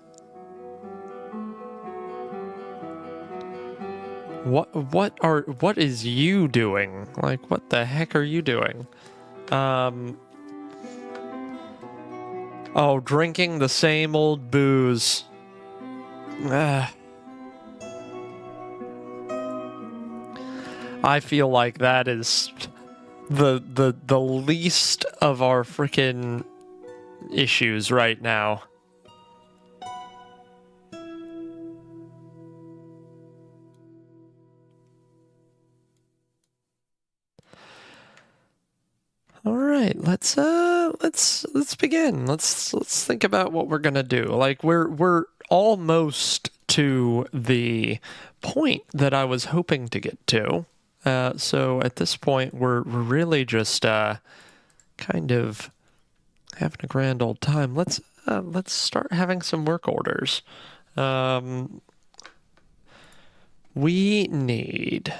What is you doing? Like, what the heck are you doing? Oh, drinking the same old booze. I feel like that is the least of our freaking issues right now. All right, let's begin. Let's think about what we're gonna do. Like we're almost to the point that I was hoping to get to. So at this point, we're really just kind of having a grand old time. Let's start having some work orders. We need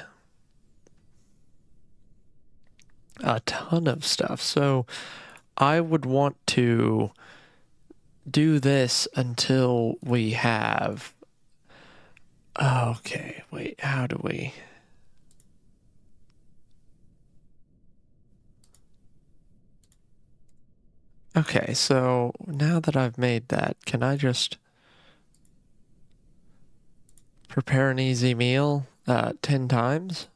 a ton of stuff. So I would want to do this until we have... Okay, wait, how do we... Okay, so now that I've made that, can I just prepare an easy meal 10 times?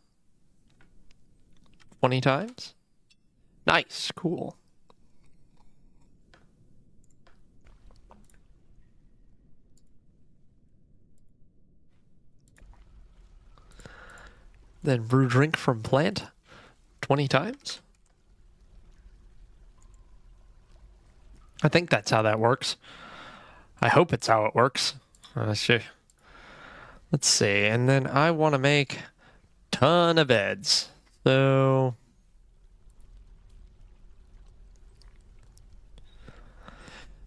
20 times? Nice, cool. Then brew drink from plant 20 times? I think that's how that works. I hope it's how it works. Let's see. And then I want to make ton of beds. So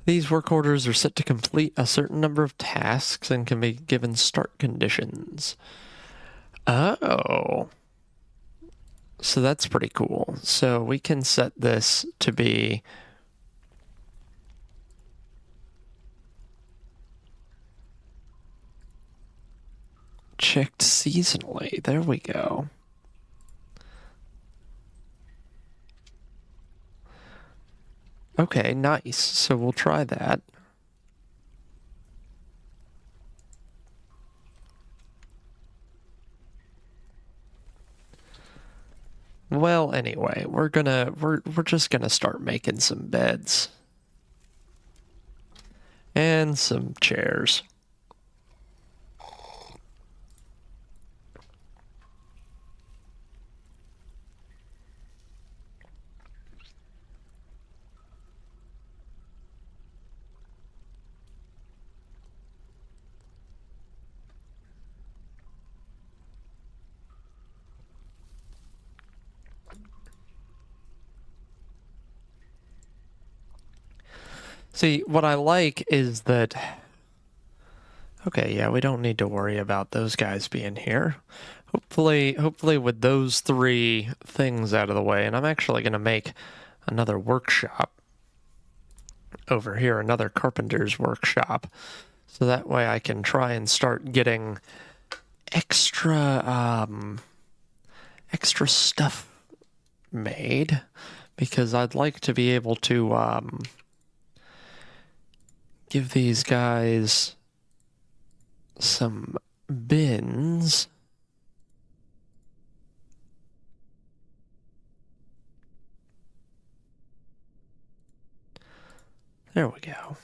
these work orders are set to complete a certain number of tasks and can be given start conditions. Oh. So that's pretty cool. So we can set this to be... checked seasonally. There we go. Okay, nice. So we'll try that. Well, anyway, we're just gonna start making some beds. And some chairs. See, what I like is that... Okay, yeah, we don't need to worry about those guys being here. Hopefully with those 3 things out of the way, and I'm actually going to make another workshop over here, another carpenter's workshop, so that way I can try and start getting extra stuff made, because I'd like to be able to give these guys some bins. There we go.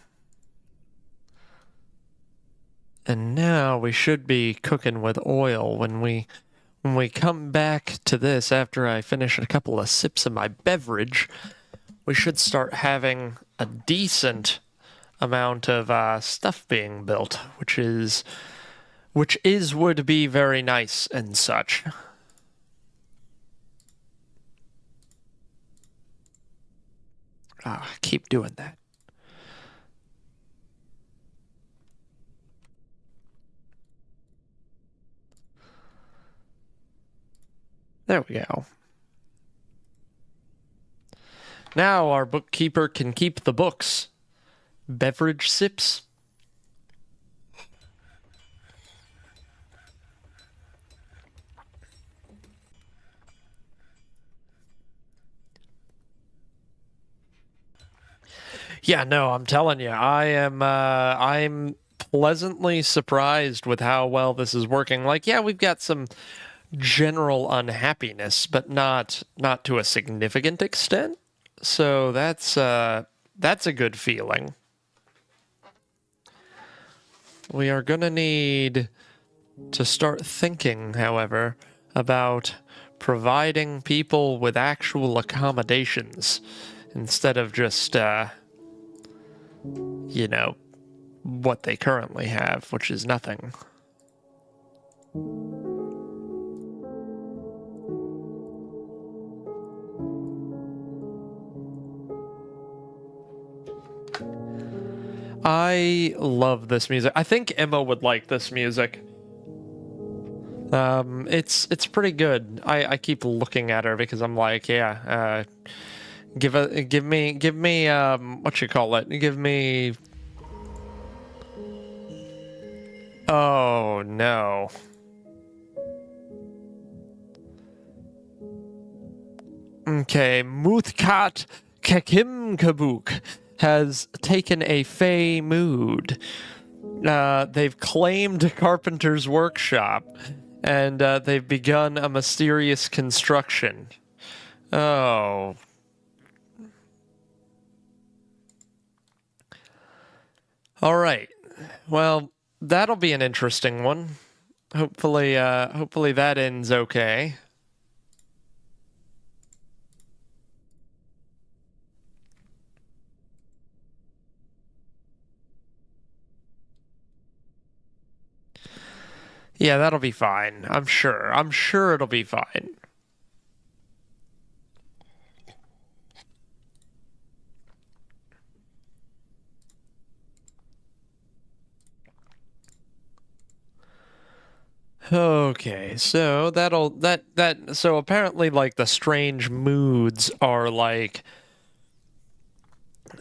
And now we should be cooking with oil when we come back to this after I finish a couple of sips of my beverage. We should start having a decent amount of stuff being built, which would be very nice and such. Keep doing that. There we go. Now our bookkeeper can keep the books. Beverage sips. Yeah, no, I'm telling you, I'm pleasantly surprised with how well this is working. Like, yeah, we've got some general unhappiness, but not to a significant extent. So that's a good feeling. We are gonna need to start thinking, however, about providing people with actual accommodations instead of just you know, what they currently have, which is nothing. I love this music. I think Emma would like this music. It's pretty good. I keep looking at her because I'm like, yeah, give me what you call it? Give me. Oh no. Okay, Muthkat Kekimkabuk has taken a fey mood. They've claimed Carpenter's Workshop, and they've begun a mysterious construction. Oh. All right. Well, that'll be an interesting one. Hopefully that ends okay. Yeah, that'll be fine. I'm sure. I'm sure it'll be fine. Okay, so so apparently like the strange moods are like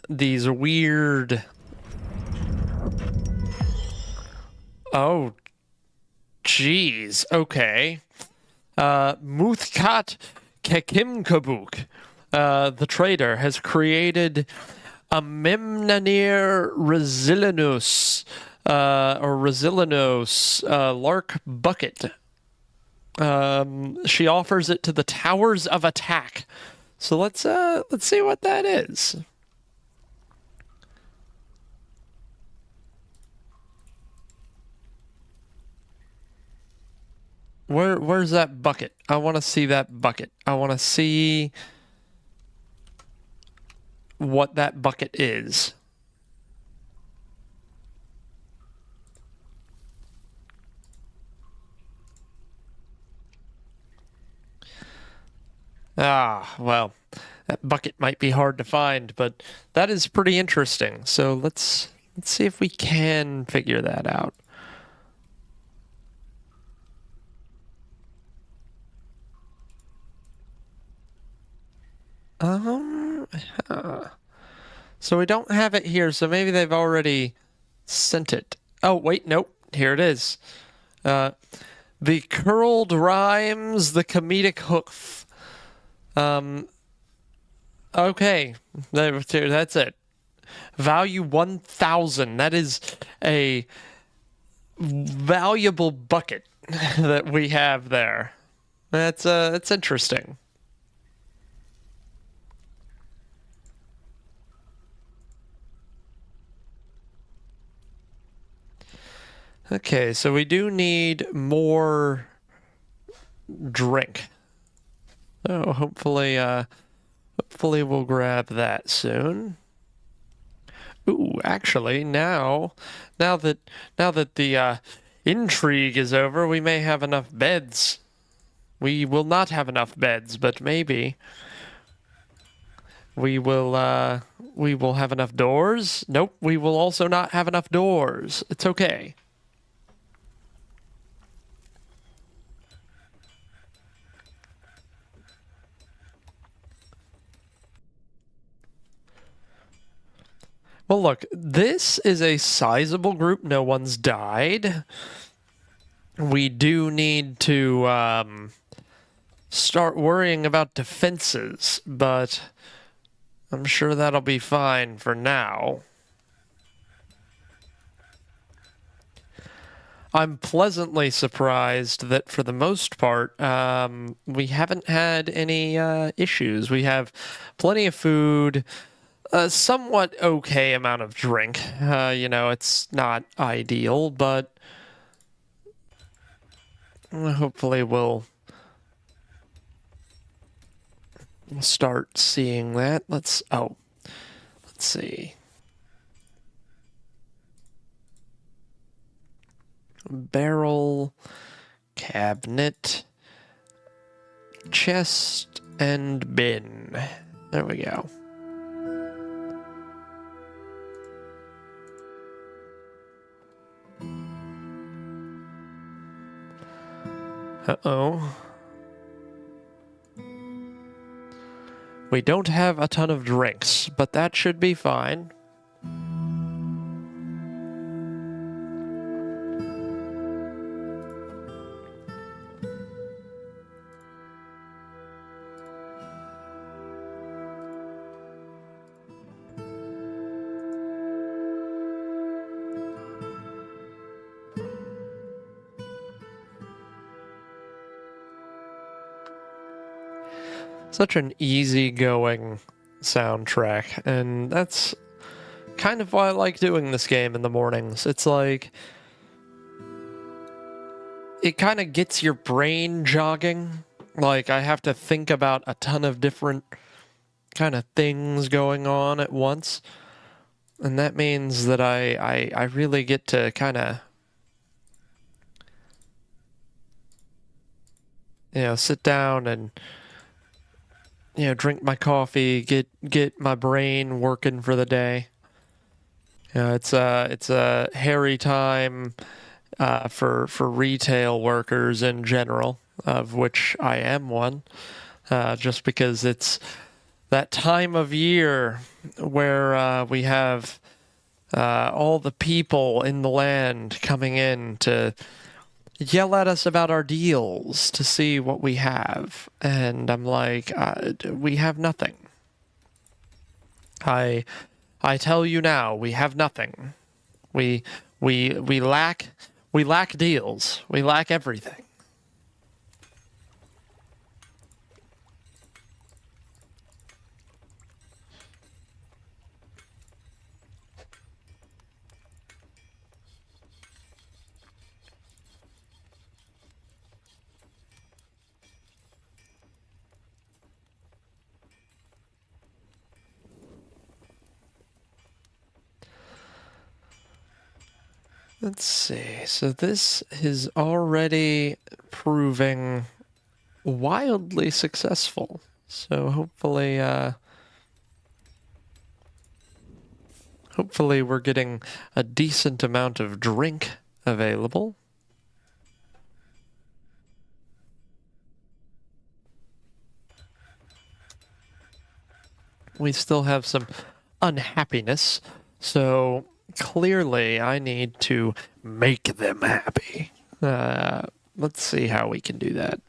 these weird. Oh, jeez. Okay. Muthkat Kekimkabuk, the trader, has created a Memnanir Resilinus, lark bucket. She offers it to the Towers of Attack. So let's see what that is. Where's that bucket? I want to see that bucket. I want to see what that bucket is. Ah, well, that bucket might be hard to find, but that is pretty interesting. So let's see if we can figure that out. So we don't have it here, so maybe they've already sent it. Oh, wait, nope. Here it is. The curled rhymes, the comedic hoof. Okay. That's it. Value 1,000. That is a valuable bucket that we have there. That's interesting. Okay, so we do need more drink. So hopefully we'll grab that soon. Ooh, actually, now that the intrigue is over, we may have enough beds. We will not have enough beds, but maybe we will have enough doors. Nope, we will also not have enough doors. It's okay. Well, look, this is a sizable group. No one's died. We do need to start worrying about defenses, but I'm sure that'll be fine for now. I'm pleasantly surprised that for the most part, we haven't had any issues. We have plenty of food, a somewhat okay amount of drink. It's not ideal, but hopefully we'll start seeing that. Let's see. Barrel, cabinet, chest, and bin. There we go. Uh-oh. We don't have a ton of drinks, but that should be fine. Such an easygoing soundtrack, and that's kind of why I like doing this game in the mornings. It's like, it kind of gets your brain jogging. Like, I have to think about a ton of different kind of things going on at once, and that means that I really get to kind of, sit down and drink my coffee, get my brain working for the day. It's a hairy time for retail workers in general, of which I am one, just because it's that time of year where we have all the people in the land coming in to yell at us about our deals to see what we have, and I'm like, we have nothing. I tell you now, we have nothing. We lack deals. We lack everything. Let's see. So this is already proving wildly successful. So hopefully we're getting a decent amount of drink available. We still have some unhappiness, so clearly I need to make them happy. Let's see how we can do that.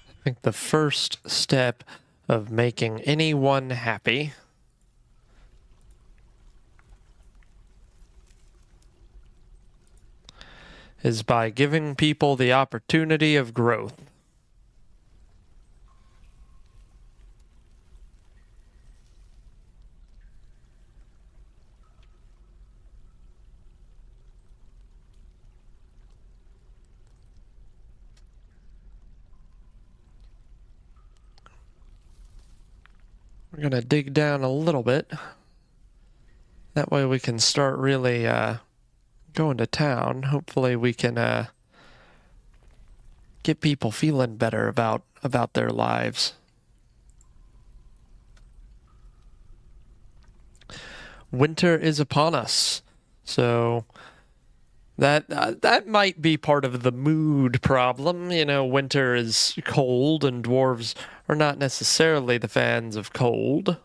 I think the first step of making anyone happy is by giving people the opportunity of growth. We're going to dig down a little bit That way we can start really going to town. Hopefully we can get people feeling better about their lives. Winter is upon us, so that might be part of the mood problem. You know, winter is cold, and dwarves are not necessarily the fans of cold.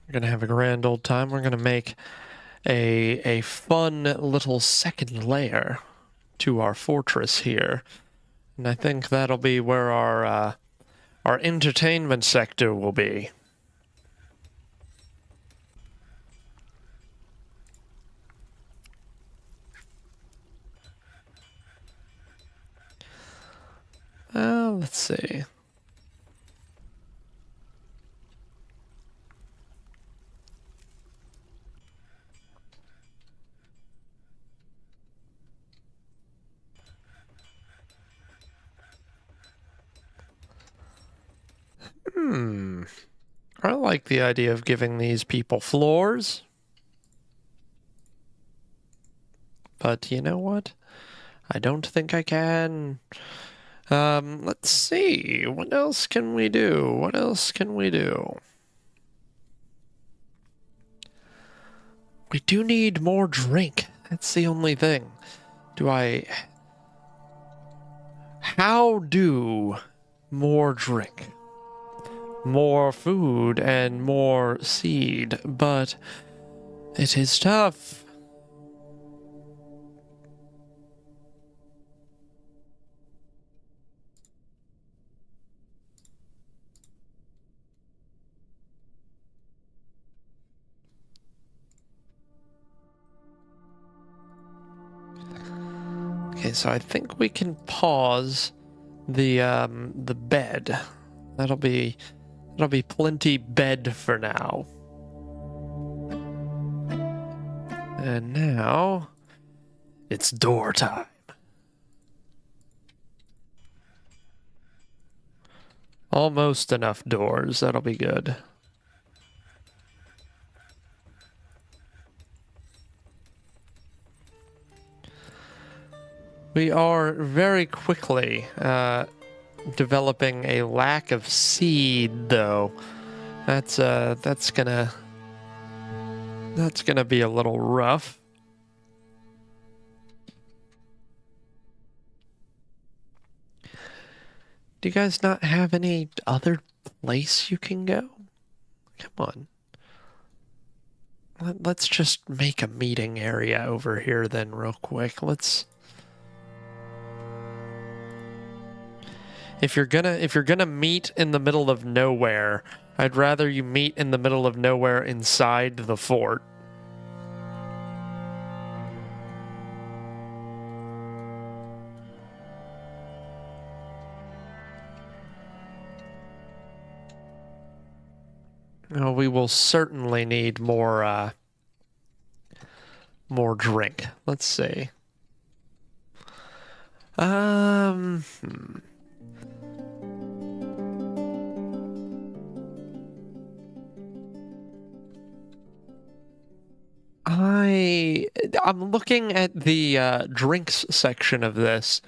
We're gonna have a grand old time. We're gonna make a fun little second layer to our fortress here, and I think that'll be where our entertainment sector will be. Let's see. I like the idea of giving these people floors. But you know what? I don't think I can. Let's see. What else can we do? What else can we do? We do need more drink. That's the only thing. How do more drink? More food and more seed, but it is tough. Okay, so I think we can pause the bed. That'll be plenty bed for now. And now it's door time. Almost enough doors. That'll be good. We are very quickly developing a lack of seed, though. That's gonna be a little rough. Do you guys not have any other place you can go? Come on. Let's just make a meeting area over here then real quick. If you're gonna meet in the middle of nowhere, I'd rather you meet in the middle of nowhere inside the fort. Oh, we will certainly need more drink. Let's see. I'm looking at the drinks section of this,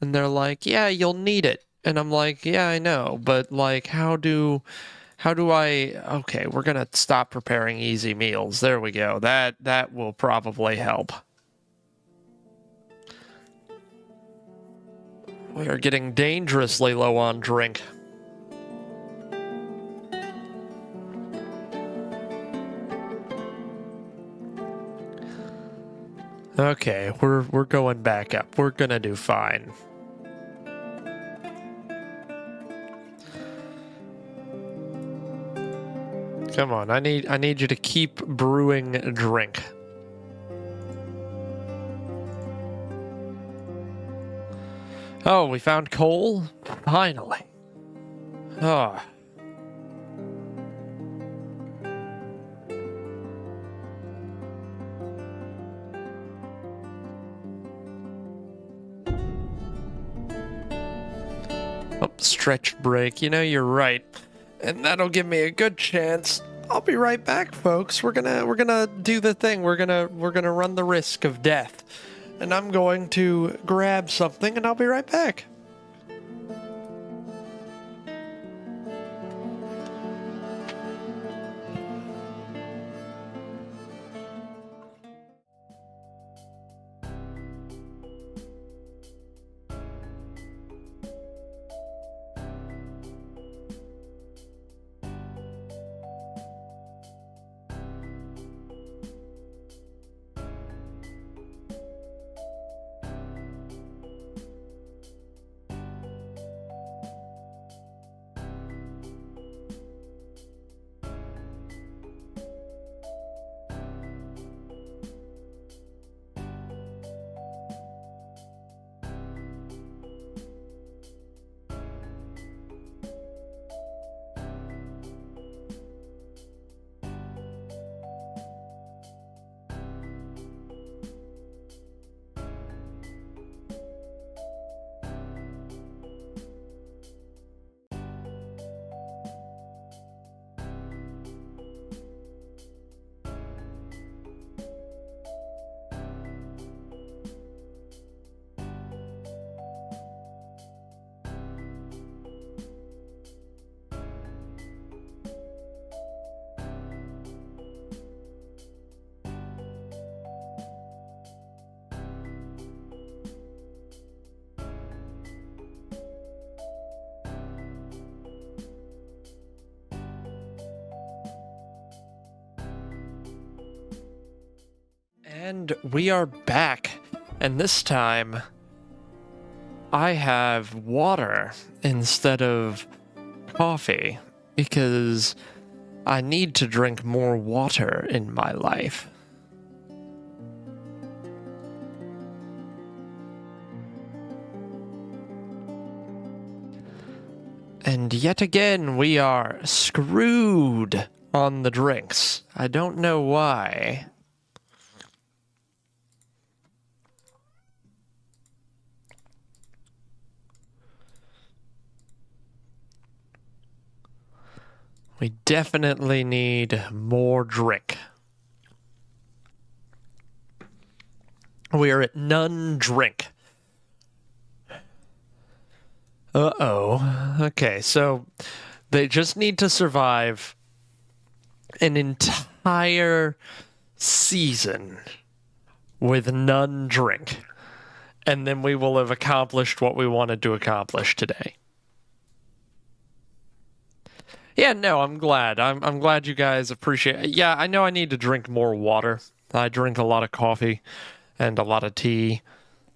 and they're like, "Yeah, you'll need it." And I'm like, "Yeah, I know, but like, how do I? Okay, we're gonna stop preparing easy meals. There we go. That will probably help. We are getting dangerously low on drink. Okay, we're going back up. We're gonna do fine. Come on, I need you to keep brewing drink. Oh, we found coal? Finally. Oh, stretch break. You know, you're right. And that'll give me a good chance. I'll be right back, folks. We're gonna do the thing. We're gonna run the risk of death. And I'm going to grab something and I'll be right back. And we are back. And this time, I have water instead of coffee because I need to drink more water in my life. And yet again, we are screwed on the drinks. I don't know why. We definitely need more drink. We are at none drink. Uh-oh. Okay, so they just need to survive an entire season with none drink. And then we will have accomplished what we wanted to accomplish today. Yeah, no, I'm glad. I'm glad you guys appreciate it. Yeah, I know I need to drink more water. I drink a lot of coffee and a lot of tea,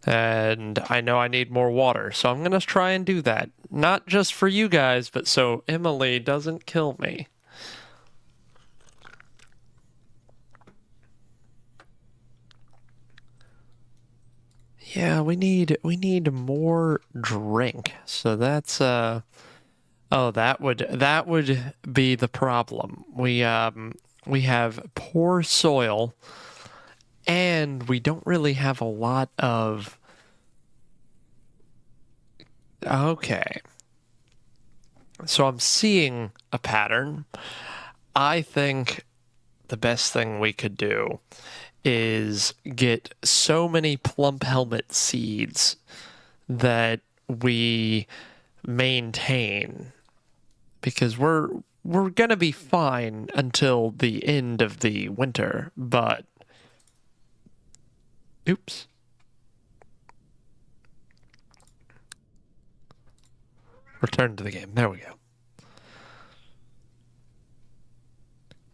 and I know I need more water. So I'm going to try and do that. Not just for you guys, but so Emily doesn't kill me. Yeah, we need more drink. So that's oh, that would be the problem. We have poor soil and we don't really have a lot of. Okay. So I'm seeing a pattern. I think the best thing we could do is get so many plump helmet seeds that we maintain, because we're gonna be fine until the end of the winter, but oops. Return to the game. There we go.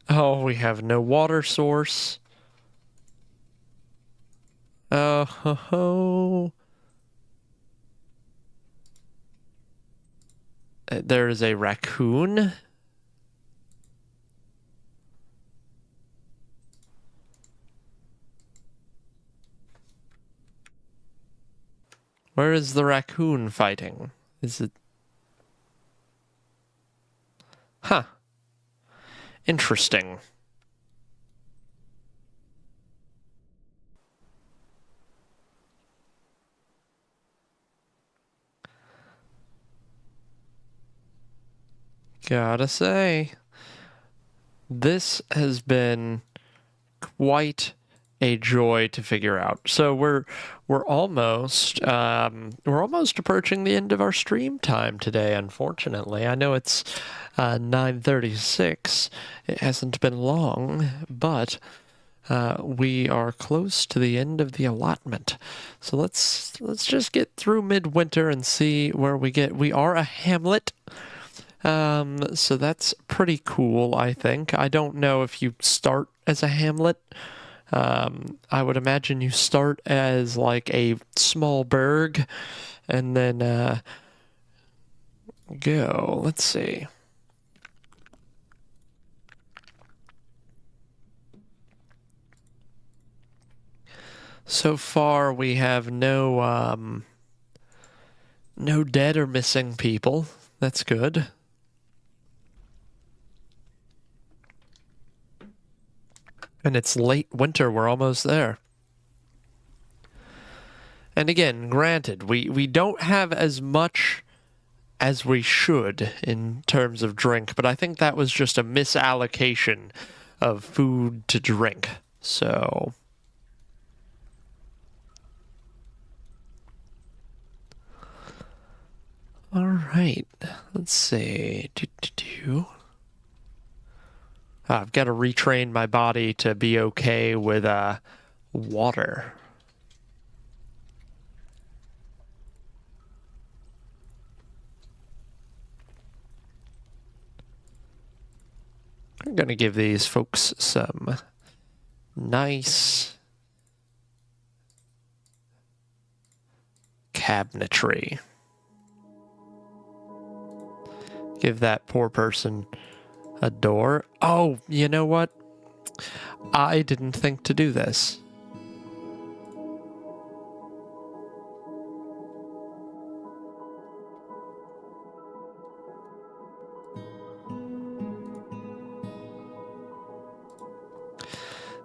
Oh, we have no water source. Oh ho ho. There is a raccoon. Where is the raccoon fighting? Is it... Huh. Interesting. Gotta say, this has been quite a joy to figure out. So we're almost approaching the end of our stream time today. Unfortunately, I know it's 9:36. It hasn't been long, but we are close to the end of the allotment. So let's just get through midwinter and see where we get. We are a hamlet. So that's pretty cool, I think. I don't know if you start as a hamlet. I would imagine you start as like a small burg and then go. Let's see. So far we have no dead or missing people. That's good. And it's late winter, we're almost there. And again, granted, we don't have as much as we should in terms of drink, but I think that was just a misallocation of food to drink. So all right, let's see. I've got to retrain my body to be okay with water. I'm going to give these folks some nice cabinetry. Give that poor person a door. Oh, you know what? I didn't think to do this.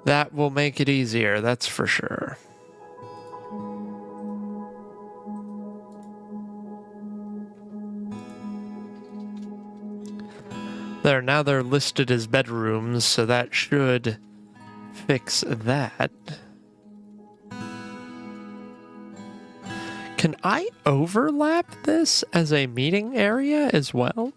That will make it easier, that's for sure. There, now they're listed as bedrooms, so that should fix that. Can I overlap this as a meeting area as well?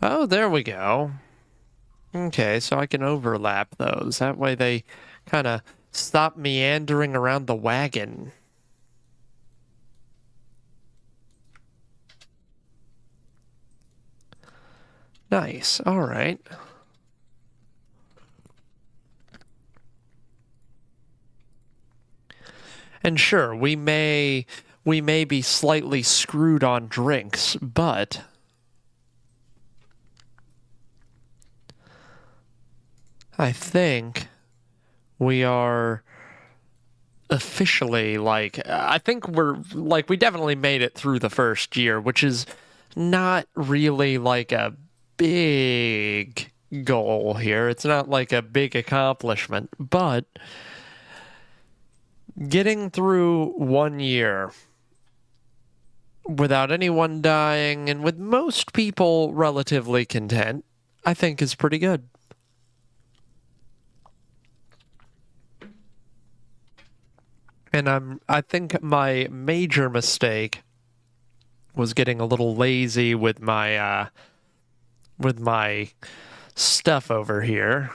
Oh, there we go. Okay, so I can overlap those. That way they kind of stop meandering around the wagon. Nice. All right. And sure, we may be slightly screwed on drinks, but I think we are officially I think we definitely made it through the first year, which is not really like a big goal here. It's not like a big accomplishment, but getting through 1 year without anyone dying and with most people relatively content, I think is pretty good. And I think my major mistake was getting a little lazy with my stuff over here.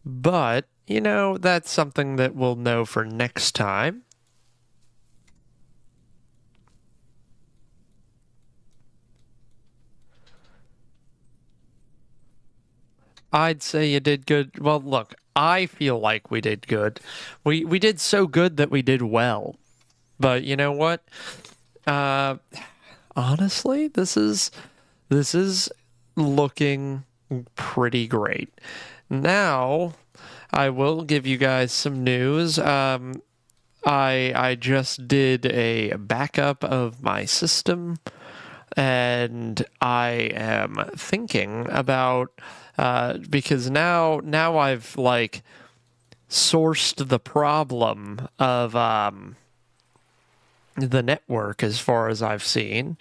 But, you know, that's something that we'll know for next time. I'd say you did good. Well, look, I feel like we did good. We did so good that we did well. But you know what? Honestly, this is looking pretty great. Now, I will give you guys some news. I just did a backup of my system, and I am thinking about because now I've like sourced the problem of the network as far as I've seen.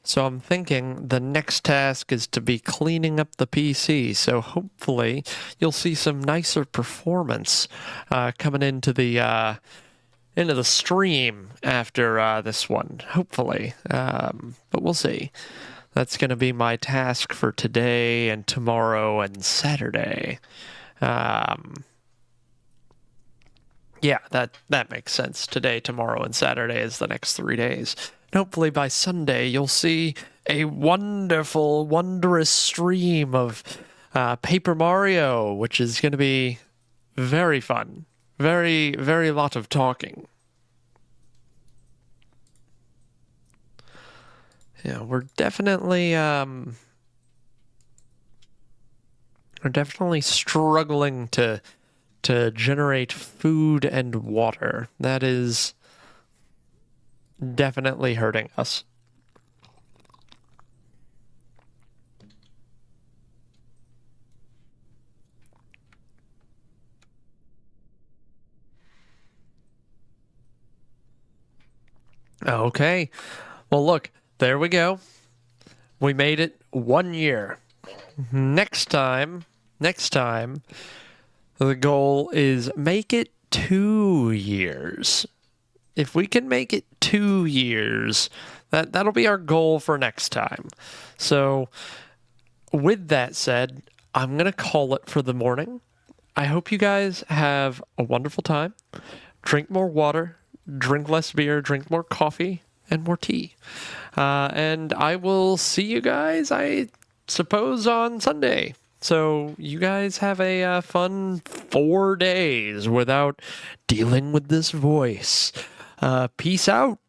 So I'm thinking the next task is to be cleaning up the PC. So hopefully you'll see some nicer performance coming into the stream after this one. Hopefully, but we'll see. That's going to be my task for today and tomorrow and Saturday. Yeah, that makes sense. Today, tomorrow, and Saturday is the next 3 days. And hopefully by Sunday, you'll see a wonderful, wondrous stream of Paper Mario, which is going to be very fun. Very, very lot of talking. Yeah, we're definitely struggling to generate food and water. That is definitely hurting us. Okay. Well, look, there we go. We made it 1 year. Next time, the goal is make it 2 years. If we can make it 2 years, that'll be our goal for next time. So, with that said, I'm going to call it for the morning. I hope you guys have a wonderful time. Drink more water, drink less beer, drink more coffee, and more tea. And I will see you guys, I suppose, on Sunday. So you guys have a fun 4 days without dealing with this voice. Peace out.